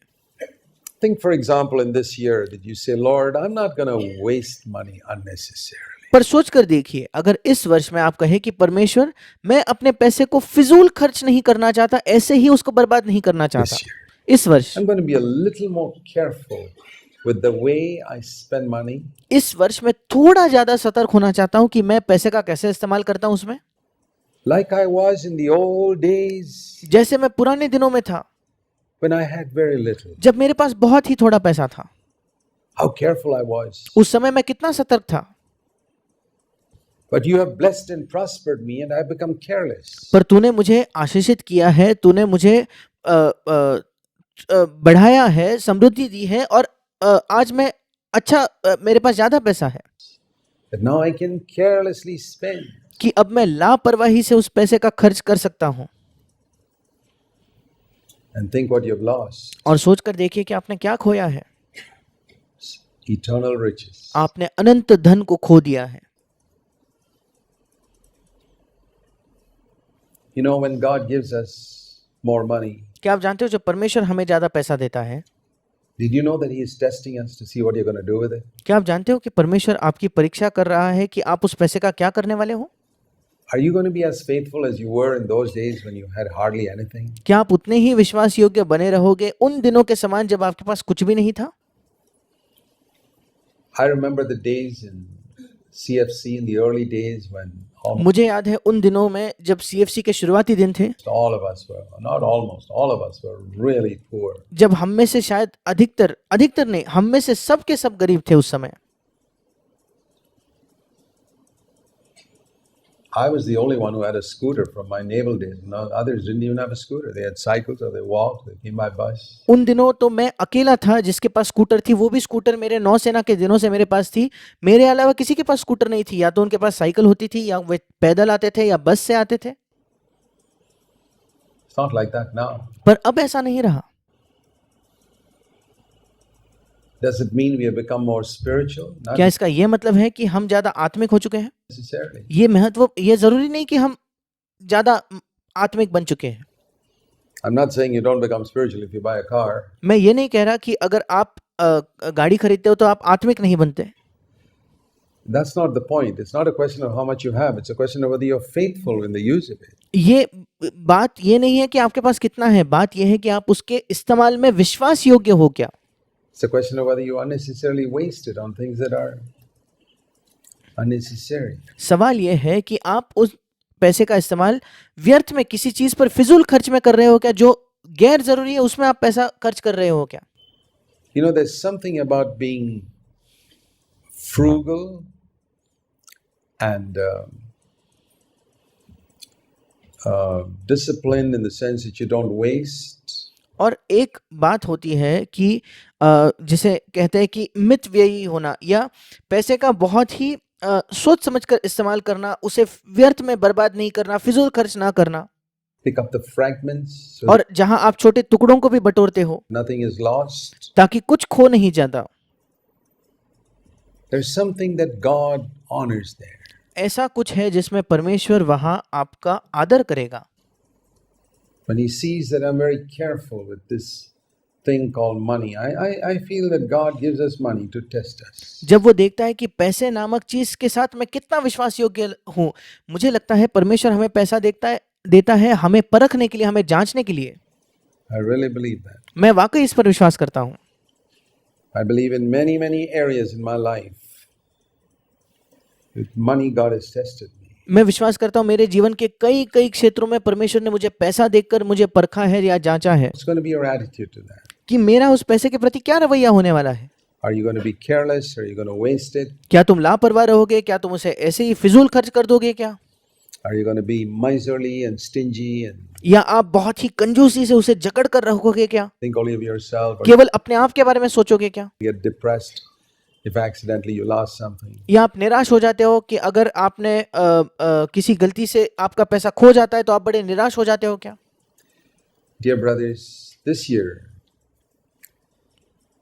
think, for example, in this year, did you say, Lord, I'm not going to waste money unnecessarily? पर सोच कर देखिए, अगर इस वर्ष में आप कहें कि परमेश्वर मैं अपने पैसे को फिजूल खर्च नहीं करना चाहता, ऐसे ही उसको बर्बाद नहीं करना चाहता, This year, इस वर्ष I'm going to be a little more careful with the way I spend money. इस वर्ष मैं थोड़ा ज्यादा सतर्क होना चाहता हूं कि मैं पैसे का कैसे इस्तेमाल करता हूं उसमें, Like I was in the old days जैसे मैं पुराने दिनों में था when I had very little. जब मेरे पास बहुत ही थोड़ा पैसा था। How careful I was. उस समय मैं कितना सतर्क था। But you have blessed and prospered me and I've become careless. पर तूने मुझे आशीषित किया है, तूने मुझे बढ़ाया है, समृद्धि दी है और आज मैं मेरे पास ज्यादा पैसा है But now I can carelessly spend. कि अब मैं लापरवाही से उस पैसे का खर्च कर सकता हूं। And think what you've lost. और सोचकर देखिए कि आपने क्या खोया है। Eternal riches. आपने अनंत धन को खो दिया है। You know, when God gives us more money, क्या आप जानते हो जब परमेश्वर हमें ज्यादा पैसा देता है, did you know that He is testing us to see what you're going to do with it? क्या आप जानते हो कि परमेश्वर आपकी परीक्षा कर रहा है कि आप उस पैसे का क्या करने वाले हो? Are you going to be as faithful as you were in those days when you had hardly anything? क्या आप उतने ही विश्वास योग्य बने रहोगे उन दिनों के समान जब आपके पास कुछ भी नहीं था? I remember the days in CFC in the early days when मुझे याद है उन दिनों में जब CFC के शुरुआती दिन थे, all of us were, not almost, all of us were really poor. जब हम में से शायद अधिकतर नहीं, हम में से सब के सब गरीब थे उस समय। I was the only one who had a scooter from my naval days. No, others didn't even have a scooter. They had cycles or they walked, they came by bus. उन दिनों तो मैं अकेला था जिसके पास स्कूटर थी, वो भी स्कूटर मेरे नौसेना के दिनों से मेरे पास थी। मेरे अलावा किसी के पास स्कूटर नहीं थी, या तो उनके पास साइकिल होती थी या वे पैदल आते थे या बस से आते थे। It's not like that now. पर अब ऐसा नहीं रहा। Does it mean we have become more spiritual? Not क्या इसका ये मतलब है कि हम ज्यादा आत्मिक हो चुके हैं? necessarily. ये जरूरी नहीं कि हम ज्यादा आत्मिक बन चुके हैं। I'm not saying you don't become spiritual if you buy a car. मैं ये नहीं कह रहा कि अगर आप गाड़ी खरीदते हो तो आप आत्मिक नहीं बनते। That's not the point. It's not a question of how much you have. It's a question of whether you're faithful in the use of it. ये बात ये नहीं है कि आपके पास कितना है, बात ये है कि आप उसके इस्तेमाल में विश्वास योग्य हो क्या। It's a question of whether you unnecessarily waste it on things that are unnecessary. सवाल ये है कि आप उस पैसे का इस्तेमाल व्यर्थ में किसी चीज पर फिजूल खर्च में कर रहे हो क्या, जो गैर जरूरी है उसमें आप पैसा खर्च कर रहे हो क्या। You know, there's something about being frugal and disciplined in the sense that you don't waste. और एक बात होती है कि जिसे कहते हैं कि मितव्ययी होना, या पैसे का बहुत ही सोच समझकर इस्तेमाल करना, उसे व्यर्थ में बर्बाद नहीं करना, फिजूल खर्च ना करना, Pick up the fragments so और जहां आप छोटे टुकड़ों को भी बटोरते हो that nothing is lost. ताकि कुछ खो नहीं जाता। There's something that God honors there. ऐसा कुछ है जिसमें परमेश्वर वहां आपका आदर करेगा। When He sees that I'm very careful with this thing called money, I feel that God gives us money to test us. जब वो देखता है कि पैसे नामक चीज के साथ मैं कितना विश्वास योग्य हूँ, मुझे लगता है परमेश्वर हमें पैसा देता है हमें परखने के लिए, हमें जांचने के लिए। I really believe that. मैं वाकई इस पर विश्वास करता हूँ। I believe in many areas in my life. With money, God has tested me. मैं विश्वास करता हूँ मेरे जीवन के कई क्षेत्रों में परमेश्वर ने मुझे पैसा देकर मुझे परखा है या जांचा है What's going to be your attitude to that? कि मेरा उस पैसे के प्रति क्या रवैया होने वाला है। Are you going to be careless? Are you going to waste it? क्या तुम लापरवाह रहोगे, क्या तुम उसे ऐसे ही फिजूल खर्च कर दोगे क्या, Are you going to be miserly and stingy and या आप बहुत ही कंजूसी से उसे जकड़ कर रखोगे क्या, think only of yourself? Or केवल अपने आप के बारे में सोचोगे क्या, get depressed if accidentally you lost something? या आप निराश हो जाते हो कि अगर आपने किसी गलती से आपका पैसा खो जाता है तो आप बड़े निराश हो जाते हो क्या। Dear brothers, this year,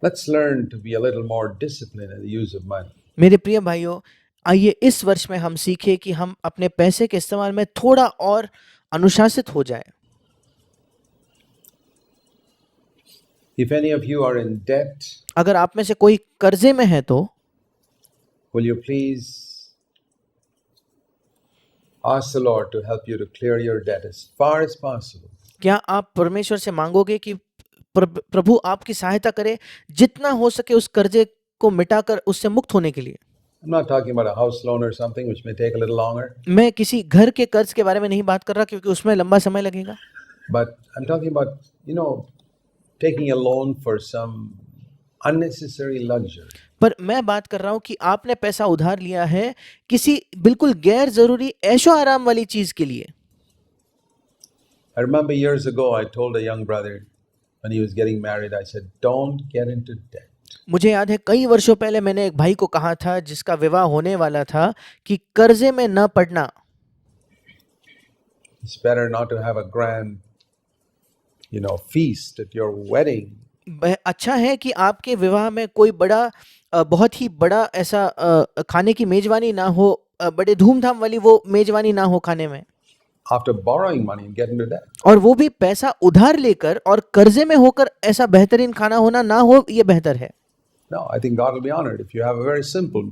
let's learn to be a little more disciplined in the use of money. मेरे प्रिय भाइयों, आइए इस वर्ष में हम सीखें कि हम अपने पैसे के इस्तेमाल में थोड़ा और अनुशासित हो जाए। If any of you are in debt, अगर आप में से कोई कर्जे में है तो will you please ask the Lord to help you to clear your debt as far as possible? क्या आप परमेश्वर से मांगोगे कि प्रभु आपकी सहायता करे जितना हो सके उस कर्जे को मिटाकर उससे मुक्त होने के लिए। I'm not talking about a house loan or something which may take a little longer, मैं किसी घर के कर्ज के बारे में नहीं बात कर रहा क्योंकि उसमें लंबा समय लगेगा, but I'm talking about, taking a loan for some unnecessary luxury. पर मैं बात कर रहा हूँ कि आपने पैसा उधार लिया है किसी बिल्कुल गैर जरूरी ऐशो आराम वाली चीज के लिए। I remember years ago I told a young brother when he was getting married, I said, don't get into debt. मुझे याद है कई वर्षों पहले मैंने एक भाई को कहा था जिसका विवाह होने वाला था कि कर्जे में न पड़ना। It's better not to have a grand, feast at your wedding. अच्छा है कि आपके विवाह में कोई बड़ा बहुत ही बड़ा ऐसा खाने की मेजबानी ना हो, बड़े धूमधाम वाली वो मेजबानी ना हो खाने में, After borrowing money and get into debt. और वो भी पैसा उधार लेकर और कर्जे में होकर ऐसा बेहतरीन खाना होना ना हो, ये बेहतर है। No, I think God will be honored if you have a very simple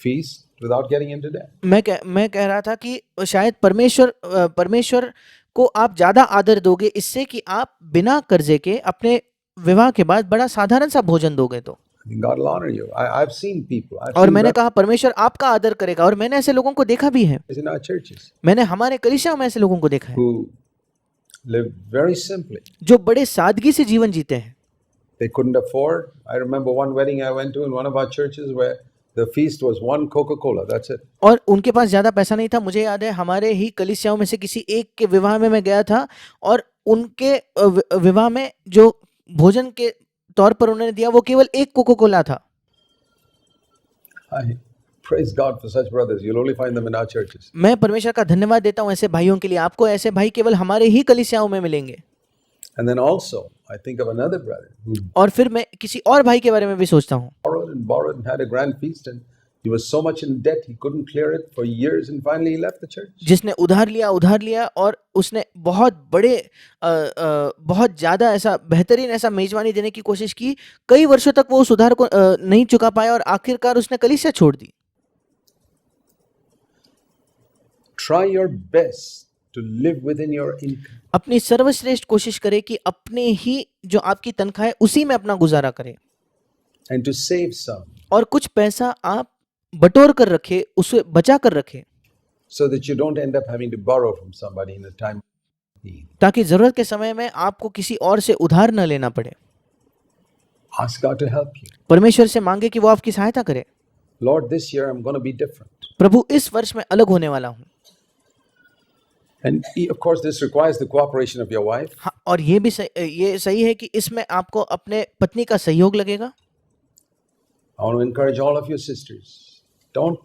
feast without getting into debt. मैं कह रहा था कि शायद परमेश्वर को आप ज्यादा आदर दोगे इससे कि आप बिना कर्जे के अपने विवाह के बाद बड़ा साधारण सा भोजन दोगे तो। I think God will honor you. I've seen people. और मैंने कहा परमेश्वर आपका आदर करेगा, और मैंने ऐसे लोगों को देखा भी है, in our churches मैंने हमारे कलीसिया में ऐसे लोगों को देखा है who live very simply. जो बड़े सादगी से जीवन जीते हैं। They couldn't afford. I remember one wedding I went to in one of our churches where the feast was one Coca-Cola. That's it. और उनके पास ज्यादा पैसा नहीं था। मुझे याद है हमारे ही कलीसियाओं में से किसी एक के विवाह में मैं गया था, और उनके विवाह में जो भोजन के तौर पर उन्होंने दिया वो केवल एक कोका कोला था। I praise God for such brothers. You'll only find them in our churches. मैं परमेश्वर का धन्यवाद देता हूँ ऐसे भाइयों के लिए। आपको ऐसे भाई केवल हमारे ही कलीसियाओं में मिलेंगे। And then also, I think of another brother who और फिर मैं किसी और भाई के बारे में भी सोचता हूँ borrowed and had a grand feast, and he was so much in debt he couldn't clear it for years, and finally he left the church. जिसने उधार लिया और उसने बहुत ज़्यादा ऐसा बेहतरीन ऐसा मेजबानी देने की कोशिश की, कई वर्षों तक वो उस उधार को नहीं चुका पाया और आखिरकार उसने कलीसिया छोड़ दी। try your best to live within your income. अपनी सर्वश्रेष्ठ कोशिश करें कि अपने ही जो आपकी तनख्वाह है उसी में अपना गुजारा करें And to save some और कुछ पैसा आप बटोर कर रखें, उसे बचा कर रखें, so that you don't end up having to borrow from somebody in a time of need. ताकि जरूरत के समय में आपको किसी और से उधार न लेना पड़े। Ask God to help you. परमेश्वर से मांगे कि वो आपकी सहायता करे। Lord, this year I'm going to be different. प्रभु, इस वर्ष में अलग होने वाला हूँ। And of course, this requires the cooperation of your wife. हाँ, और ये सही है कि इसमें आपको अपने पत्नी का सहयोग लगेगा। I want to encourage all of your sisters. Don't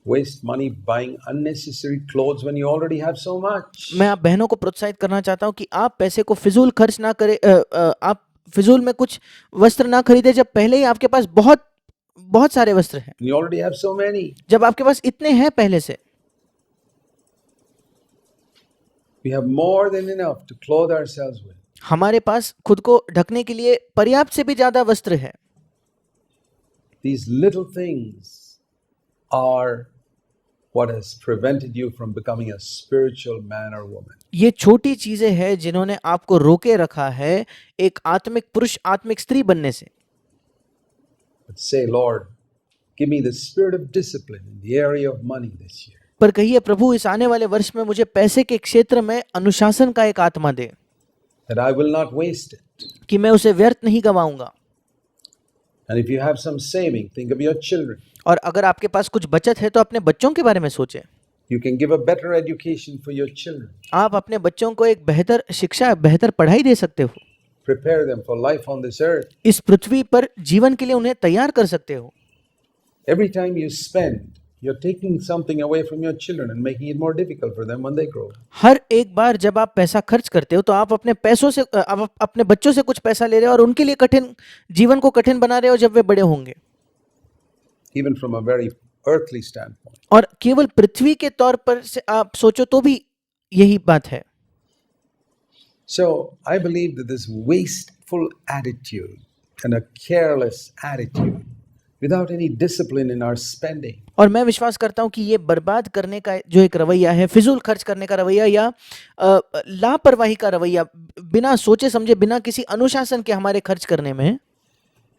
waste money buying unnecessary clothes when you already have so much. मैं आप बहनों को प्रोत्साहित करना चाहता हूँ कि आप पैसे को फिजूल खर्च ना करें, आप फिजूल में कुछ वस्त्र ना खरीदे जब पहले ही आपके पास बहुत सारे वस्त्र हैं, You already have so many. जब आपके पास इतने हैं पहले से। We have more than enough to clothe ourselves with. हमारे पास खुद को ढकने के लिए पर्याप्त से भी ज्यादा वस्त्र है। These little things are what has prevented you from becoming a spiritual man or woman. ये छोटी चीजें हैं जिन्होंने आपको रोके रखा है एक आत्मिक पुरुष, आत्मिक स्त्री बनने से। But say, Lord, give me the spirit of discipline in the area of money this year. पर कहिए, प्रभु, इस आने वाले वर्ष में मुझे पैसे के क्षेत्र में अनुशासन का एक आत्मा दे, That I will not waste it. कि मैं उसे व्यर्थ नहीं गवाऊंगा। And if you have some saving, think of your children. और अगर आपके पास कुछ बचत है तो अपने बच्चों के बारे में सोचें। You can give a better education for your children. आप अपने बच्चों को एक बेहतर शिक्षा, बेहतर पढ़ाई दे सकते हो। Prepare them for life on this earth. इस पृथ्वी पर जीवन के लिए उन्हें तैयार कर सकते हो। Every time you spend, you're taking something away from your children and making it more difficult for them when they grow. हर एक बार जब आप पैसा खर्च करते हो तो आप अपने पैसों से, आप अपने बच्चों से कुछ पैसा ले रहे हो और उनके लिए जीवन को कठिन बना रहे हो जब वे बड़े होंगे। Even from a very earthly standpoint. और केवल पृथ्वी के तौर पर से आप सोचो तो भी यही बात है। So I believe that this wasteful attitude and a careless attitude without any discipline in our spending और मैं विश्वास करता हूँ कि ये बर्बाद करने का जो एक रवैया है, फिजूल खर्च करने का रवैया या लापरवाही का रवैया, बिना सोचे समझे, बिना किसी अनुशासन के हमारे खर्च करने में,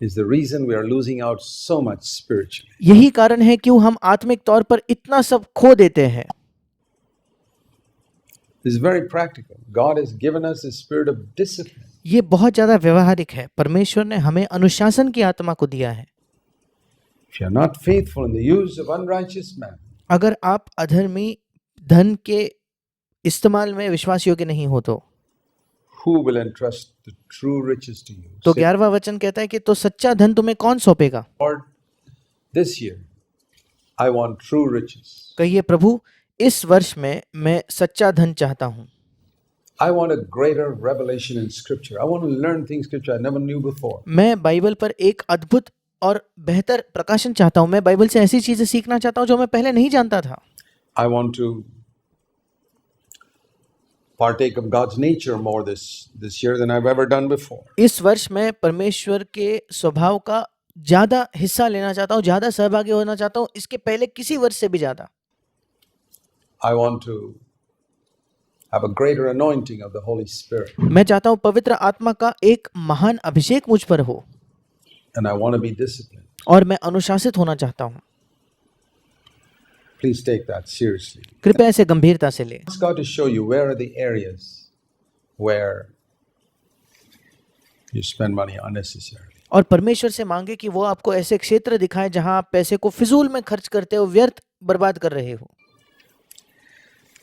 is the reason we are losing out so much spiritually. यही कारण है क्यों हम आत्मिक तौर पर इतना सब खो देते हैं। It's very practical. God has given us a spirit of discipline. ये बहुत ज्यादा व्यवहारिक है। परमेश्वर ने हमें अनुशासन की आत्मा को दिया है। If you are not faithful in the use of unrighteous mammon, अगर आप अधर्मी धन के इस्तेमाल में विश्वास योग्य नहीं हो तो who will entrust the true riches to you? तो Say, 11वां वचन कहता है कि तो सच्चा धन तुम्हें कौन सौंपेगा। Lord, this year I want true riches. कहिए, प्रभु, इस वर्ष में मैं सच्चा धन चाहता हूँ। I want a greater revelation in Scripture. I want to learn things Scripture I never knew before. मैं बाइबल पर एक अद्भुत और बेहतर प्रकाशन चाहता हूँ। मैं बाइबल से ऐसी चीजें सीखना चाहता हूँ जो मैं पहले नहीं जानता था। I want to partake of God's nature more this year than I've ever done before. इस वर्ष मैं परमेश्वर के स्वभाव का ज्यादा हिस्सा लेना चाहता हूँ, ज्यादा सहभागी होना चाहता हूँ, इसके पहले किसी वर्ष से भी ज्यादा। I want to have a greater anointing of the Holy Spirit. मैं चाहता हूँ पवित्र आत्मा का एक महान अभिषेक मुझ पर हो And I want to be disciplined. और मैं अनुशासित होना चाहता हूँ। Please take that seriously. कृपया इसे गंभीरता से ले। Ask God to show you where are the areas where you spend money unnecessarily. और परमेश्वर से मांगे कि वो आपको ऐसे क्षेत्र दिखाए जहां आप पैसे को फिजूल में खर्च करते हो, व्यर्थ बर्बाद कर रहे हो।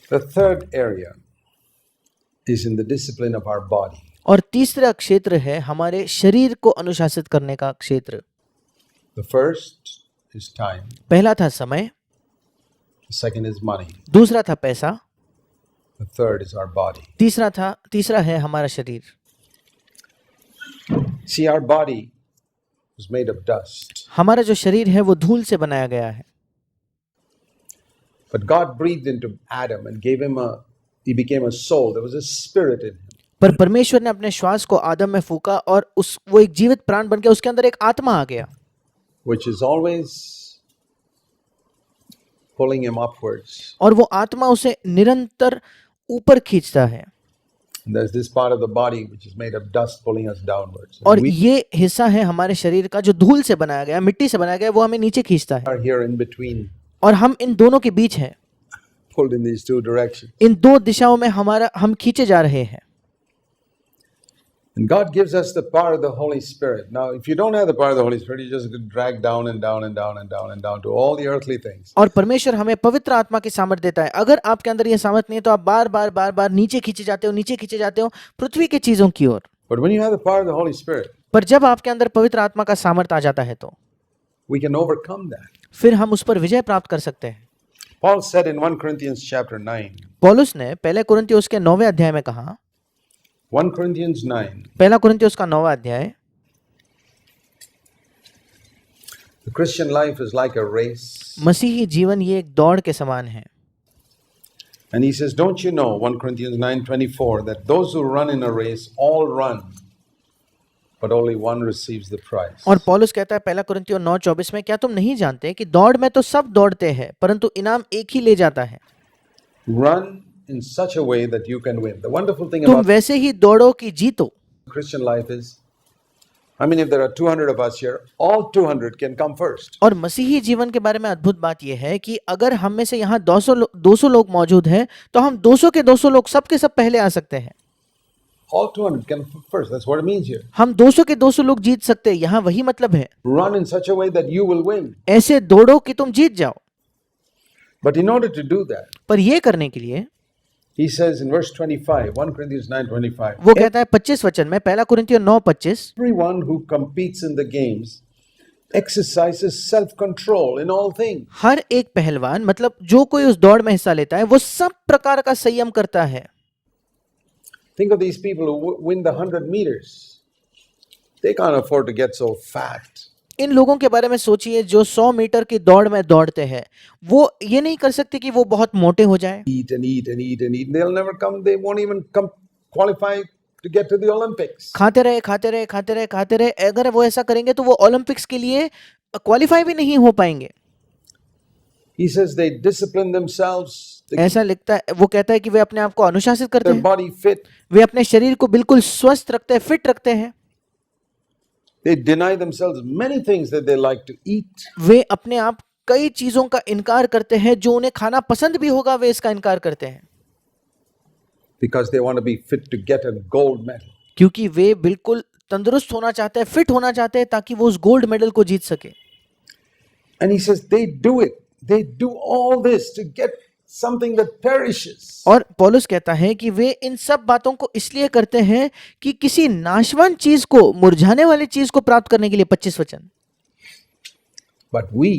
The third area is in the discipline of our body. और तीसरा क्षेत्र है हमारे शरीर को अनुशासित करने का क्षेत्र। The first is time. पहला था समय, The second is money. दूसरा था पैसा, The third is our body. तीसरा है हमारा शरीर। See, our body was made of dust. हमारा जो शरीर है वो धूल से बनाया गया है। But God breathed into Adam and he became a soul. There was a spirit in him. पर परमेश्वर ने अपने श्वास को आदम में फूका और वो एक जीवित प्राण बन गया, उसके अंदर एक आत्मा आ गया, Which is always pulling him upwards. और वो आत्मा उसे निरंतर ऊपर खींचता है। And there's this part of the body which is made of dust pulling us downwards. और And we ये हिस्सा है हमारे शरीर का जो धूल से बनाया गया, मिट्टी से बनाया गया, वो हमें नीचे खींचता है। are here in between, और हम इन दोनों के बीच हैं, pulled in these two directions. इन दो दिशाओं में हम खींचे जा रहे हैं। And God gives us the power of the Holy Spirit. Now, if you don't have the power of the Holy Spirit, you just get dragged down and down and down and down and down to all the earthly things. और परमेश्वर हमें पवित्र आत्मा की सामर्थ्य देता है। अगर आपके अंदर ये सामर्थ्य नहीं है तो आप बार बार नीचे खींचे जाते हो पृथ्वी की चीजों की ओर। But when you have the power of the Holy Spirit, पर जब आपके अंदर पवित्र आत्मा का सामर्थ्य आ जाता है तो we can overcome that. फिर हम उस पर विजय प्राप्त कर सकते हैं। Paul said in 1 Corinthians chapter 9, पौलुस ने पहले कुरिन्थियोस के 9वें अध्याय में कहा, 1 Corinthians 9, पहला कुरिन्थियोस का 9वां अध्याय, the Christian life is like a race. मसीही जीवन ये एक दौड़ के समान है। And he says, don't you know, 1 Corinthians 9:24, that those who run in a race all run, but only one receives the prize. और पौलुस कहता है पहला कुरिन्थियों 9:24 में, क्या तुम नहीं जानते कि दौड़ में तो सब दौड़ते हैं परंतु इनाम एक ही ले जाता है। Run in such a way that you can win. The wonderful thing तुम about वैसे ही दौड़ो कि जीतो। Christian life is, I mean, if there are 200 of us here, all 200 can come first. और मसीही जीवन के बारे में अद्भुत बात यह है कि अगर हम में से यहाँ 200 लोग मौजूद हैं तो हम 200 के 200 लोग सब के सब पहले आ सकते हैं। All 200 can come first. That's what it means here. हम 200 के 200 लोग जीत सकते हैं, यहाँ वही मतलब है। Run in such a way that you will win. ऐसे दौड़ो कि तुम जीत जाओ। But in order to do that, पर यह करने के लिए he says in verse 25, 1 Corinthians 9:25, वो कहता है 25 वचन में, पहला कुरिन्थियों 9:25, everyone who competes in the games exercises self-control in all things. हर एक पहलवान मतलब जो कोई उस दौड़ में हिस्सा लेता है वो सब प्रकार का संयम करता है। Think of these people who win the 100 meters. They can't afford to get so fat. इन लोगों के बारे में सोचिए जो 100 मीटर की दौड़ में दौड़ते हैं, वो ये नहीं कर सकते कि वो बहुत मोटे हो जाए। Eat and eat and eat and eat. They'll never come. They won't even come qualify to get to the Olympics. खाते रहे, अगर वो ऐसा करेंगे तो वो ओलंपिक्स के लिए क्वालिफाई भी नहीं हो पाएंगे। He says they discipline themselves. They keep ऐसा लिखता है, वो कहता है कि वे अपने आप को अनुशासित करते their हैं, body fit. वे अपने शरीर को बिल्कुल स्वस्थ रखते हैं, फिट रखते हैं। They deny themselves many things that they like to eat. वे अपने आप कई चीजों का इनकार करते हैं जो उन्हें खाना पसंद भी होगा, वे इसका इनकार करते हैं Because they want to be fit to get a gold medal. क्योंकि वे बिल्कुल तंदुरुस्त होना चाहते हैं, फिट होना चाहते हैं ताकि वो उस गोल्ड मेडल को जीत सके। And he says they do it. They do all this to get something that perishes. और पौलुस कहता है कि वे इन सब बातों को इसलिए करते हैं कि किसी नाशवान चीज को, मुरझाने वाली चीज को प्राप्त करने के लिए। 25 वचन, But we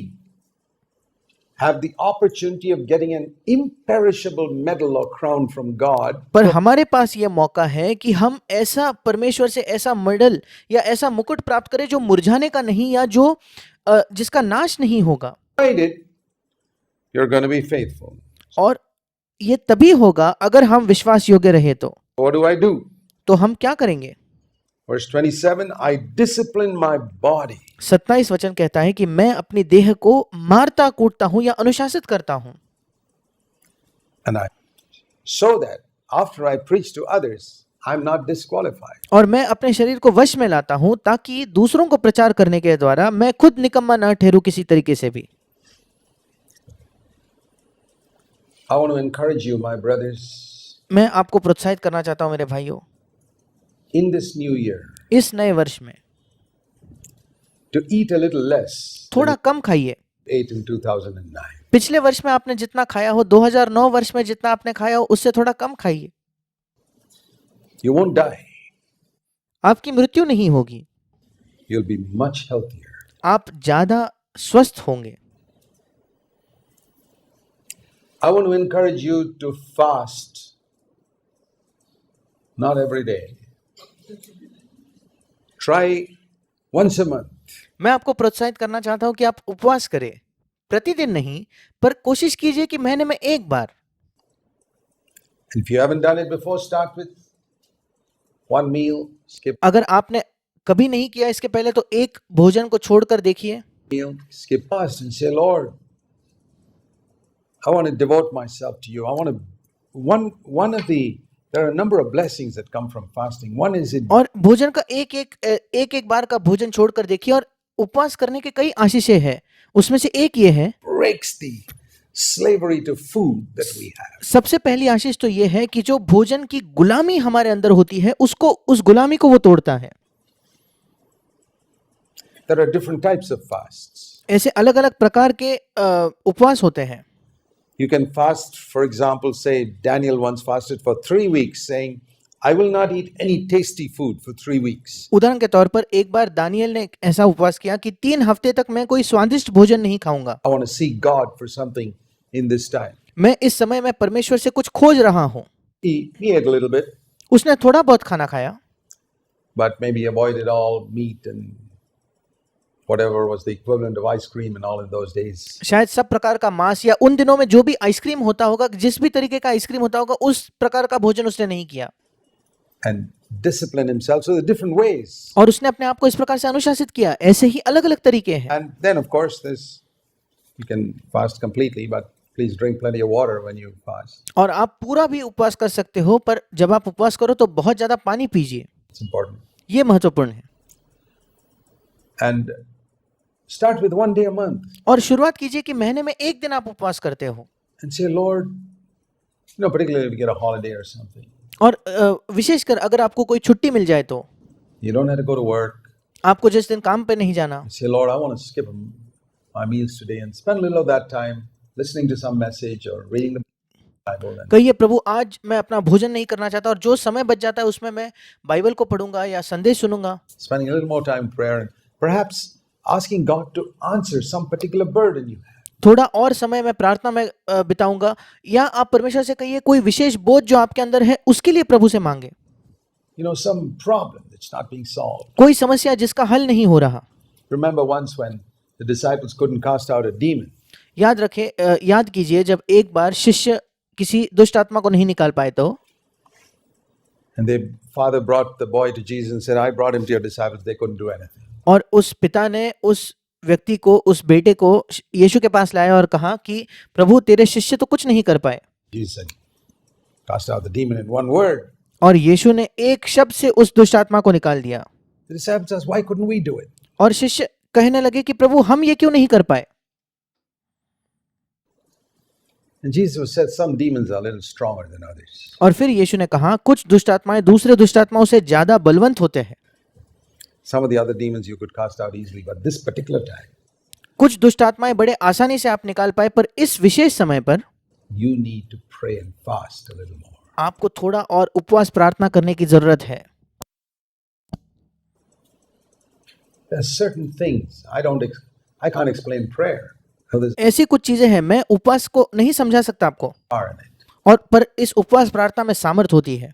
have the opportunity of getting an imperishable medal or crown from God. पर हमारे पास यह मौका है कि हम ऐसा परमेश्वर से ऐसा मेडल या ऐसा मुकुट प्राप्त करें जो मुरझाने का नहीं या जो जिसका नाश नहीं होगा। Find it, you're going to be faithful. और ये तभी होगा अगर हम विश्वास योग्य रहे तो। What do I do? तो हम क्या करेंगे? Verse 27, I discipline my body. 27 वचन कहता है कि मैं अपनी देह को मारता कूटता हूं या अनुशासित करता हूं, And I, so that after I preach to others, I'm not disqualified. और मैं अपने शरीर को वश में लाता हूं ताकि दूसरों को प्रचार करने के द्वारा मैं खुद निकम्मा न ठहरूं किसी तरीके से भी। I want to encourage you, my brothers, मैं आपको प्रोत्साहित करना चाहता हूं मेरे भाइयों, in this new year, इस नए वर्ष में to eat a little less थोड़ा कम खाइए। than ate in 2009. पिछले वर्ष में आपने जितना खाया हो, 2009 वर्ष में जितना आपने खाया हो, उससे थोड़ा कम खाइए। You won't die. आपकी मृत्यु नहीं होगी, You'll be much healthier. आप ज्यादा स्वस्थ होंगे। I want to encourage you to fast. Not every day. Try once a month. मैं आपको प्रोत्साहित करना चाहता हूं कि आप उपवास करें, प्रतिदिन नहीं, पर कोशिश कीजिए कि महीने में एक बार। If you haven't done it before, start with one meal, skip अगर आपने कभी नहीं किया इसके पहले तो एक भोजन को छोड़कर देखिए। meal, skip fast and say, Lord, I want to devote myself to you. I want to there are a number of blessings that come from fasting. One is it और भोजन का एक बार का भोजन छोड़कर देखिए, और उपवास करने के कई आशीषें हैं। उसमें से एक ये है, breaks the slavery to food that we have. सबसे पहली आशीष तो ये है कि जो भोजन की गुलामी हमारे अंदर होती है, उसको, उस गुलामी को वो तोड़ता है। There are different types of fasts. ऐसे अलग अलग प्रकार के उपवास होते हैं। You can fast, for example, say Daniel once fasted for 3 weeks, saying, I will not eat any tasty food for 3 weeks. उदाहरण के तौर पर एक बार दानियल ने ऐसा उपवास किया कि 3 हफ्ते तक मैं कोई स्वादिष्ट भोजन नहीं खाऊंगा। I want to seek God for something in this time. मैं इस समय में परमेश्वर से कुछ खोज रहा हूँ। He ate a little bit, उसने थोड़ा बहुत खाना खाया, but maybe avoided all meat and whatever was the equivalent of ice cream and all in those days. शायद सब प्रकार का मांस या उन दिनों में जो भी आइसक्रीम होता होगा, जिस भी तरीके का आइसक्रीम होता होगा, उस प्रकार का भोजन उसने नहीं किया। And discipline himself. So there are different ways. और उसने अपने आप को इस प्रकार से अनुशासित किया। ऐसे ही अलग अलग तरीके हैं। And then of course you can fast completely, but please drink plenty of water when you fast. और आप पूरा भी उपवास कर सकते हो, पर जब आप उपवास करो तो बहुत ज्यादा पानी पीजिए। It's important. ये महत्वपूर्ण है। And start with 1 day a month. और शुरुआत कीजिए कि महीने में एक दिन आप उपवास करते हो। And say, Lord, particularly if you get a holiday or something. और विशेषकर अगर आपको कोई छुट्टी मिल जाए तो, You don't have to go to work. आपको जिस दिन काम पे नहीं जाना, Say, Lord, I want to skip my meals today and spend a little of that time listening to some message or reading the Bible. कहिए, प्रभु आज मैं अपना भोजन नहीं करना चाहता, और जो समय बच जाता है उसमें मैं बाइबल को पढ़ूंगा या संदेश सुनूंगा। Spending a little more time in prayer and perhaps asking God to answer some particular burden you have. थोड़ा और समय मैं प्रार्थना में बिताऊंगा, या आप परमेश्वर से कहिए कोई विशेष बोझ जो आपके अंदर है उसके लिए प्रभु से मांगे। Some problem that's not being solved. कोई समस्या जिसका हल नहीं हो रहा। Remember once when the disciples couldn't cast out a demon. याद कीजिए जब एक बार शिष्य किसी दुष्ट आत्मा को नहीं निकाल पाए तो, And their father brought the boy to Jesus and said, I brought him to your disciples. They couldn't do anything. और उस पिता ने उस व्यक्ति को, उस बेटे को यीशु के पास लाया और कहा कि प्रभु तेरे शिष्य तो कुछ नहीं कर पाए। Jesus said, cast out the demon in one word. और यीशु ने एक शब्द से उस दुष्ट आत्मा को निकाल दिया। The disciples asked, why couldn't we do it? और शिष्य कहने लगे कि प्रभु हम ये क्यों नहीं कर पाए। And Jesus said, some demons are a little stronger than others. और फिर यीशु ने कहा कुछ दुष्ट आत्माएं दूसरे दुष्ट आत्माओं से ज्यादा बलवंत होते हैं। Some of the other demons you could cast out easily, but this particular time, कुछ दुष्ट आत्माएं बड़े आसानी से आप निकाल पाए, पर इस विशेष समय पर you need to pray and fast a little more. आपको थोड़ा और उपवास प्रार्थना करने की जरूरत है। There are certain things I can't explain prayer. So there's ऐसी कुछ चीजें हैं, मैं उपवास को नहीं समझा सकता आपको, power in it. और पर इस उपवास प्रार्थना में सामर्थ होती है।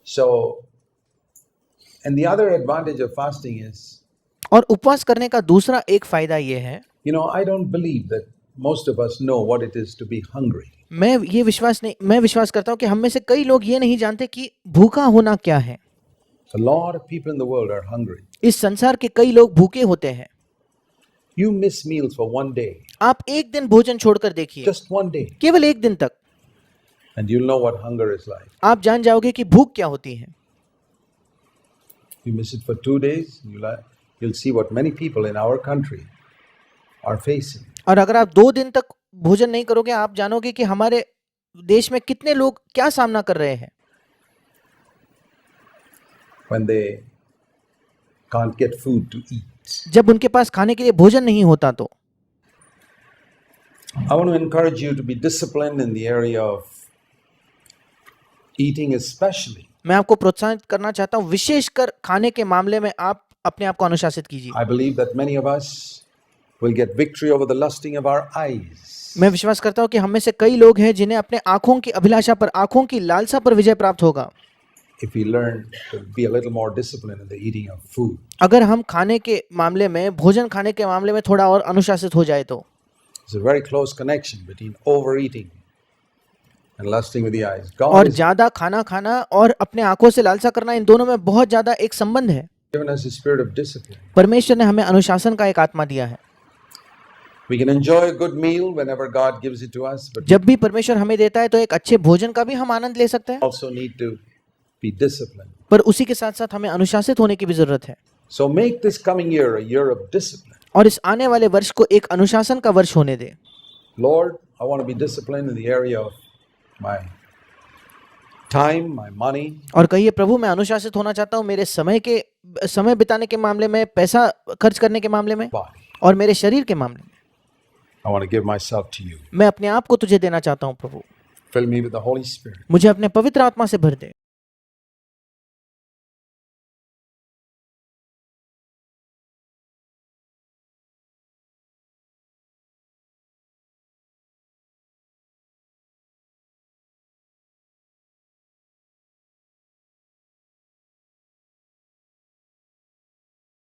So, and the other advantage of fasting is, और उपवास करने का दूसरा एक फायदा ये है, I don't believe that most of us know what it is to be hungry. मैं विश्वास करता हूँ कि हम में से कई लोग ये नहीं जानते कि भूखा होना क्या है। A lot of people in the world are hungry. इस संसार के कई लोग भूखे होते हैं। You miss meals for 1 day. आप एक दिन भोजन छोड़कर देखिए, Just 1 day. केवल एक दिन तक, And you'll know what hunger is like. आप जान जाओगे कि भूख क्या होती है। You miss it for 2 days, you'll see what many people in our country are facing. और अगर आप 2 दिन तक भोजन नहीं करोगे, आप जानोगे कि हमारे देश में कितने लोग क्या सामना कर रहे हैं। When they can't get food to eat. जब उनके पास खाने के लिए भोजन नहीं होता तो। I want to encourage you to be disciplined in the area of eating especially. मैं आपको प्रोत्साहित करना चाहता हूँ, विशेषकर खाने के मामले में आप अपने आप को अनुशासित कीजिए। I believe that many of us will get victory over the lusting of our eyes. मैं विश्वास करता हूँ कि हम में से कई लोग हैं जिन्हें अपने आंखों की अभिलाषा पर, आंखों की लालसा पर विजय प्राप्त होगा। If we learn to be a little more disciplined in the eating of food. अगर हम खाने के मामले में, भोजन खाने के मामले में थोड़ा और अनुशासित हो जाए तो। There's a very close connection between overeating and lusting with the eyes. और God has ज्यादा खाना खाना और अपने आंखों से लालसा करना, इन दोनों में बहुत ज्यादा एक संबंध है। given us a spirit of discipline. परमेश्वर ने हमें अनुशासन का एक आत्मा दिया है। We can enjoy a good meal whenever God gives it to us, but we जब भी परमेश्वर हमें देता है तो एक अच्छे भोजन का भी हम आनंद ले सकते हैं, also need to be disciplined. पर उसी के साथ साथ हमें अनुशासित होने की भी जरूरत है। So make this coming year a year of discipline. और इस आने वाले वर्ष को एक अनुशासन का वर्ष होने दे। Lord, I want to be disciplined in the area of my time, my money, और कहिए प्रभु मैं अनुशासित होना चाहता हूँ मेरे समय बिताने के मामले में, पैसा खर्च करने के मामले में body. और मेरे शरीर के मामले में। I want to give myself to you. मैं अपने आप को तुझे देना चाहता हूँ प्रभु, Fill me with the Holy Spirit. मुझे अपने पवित्र आत्मा से भर दे।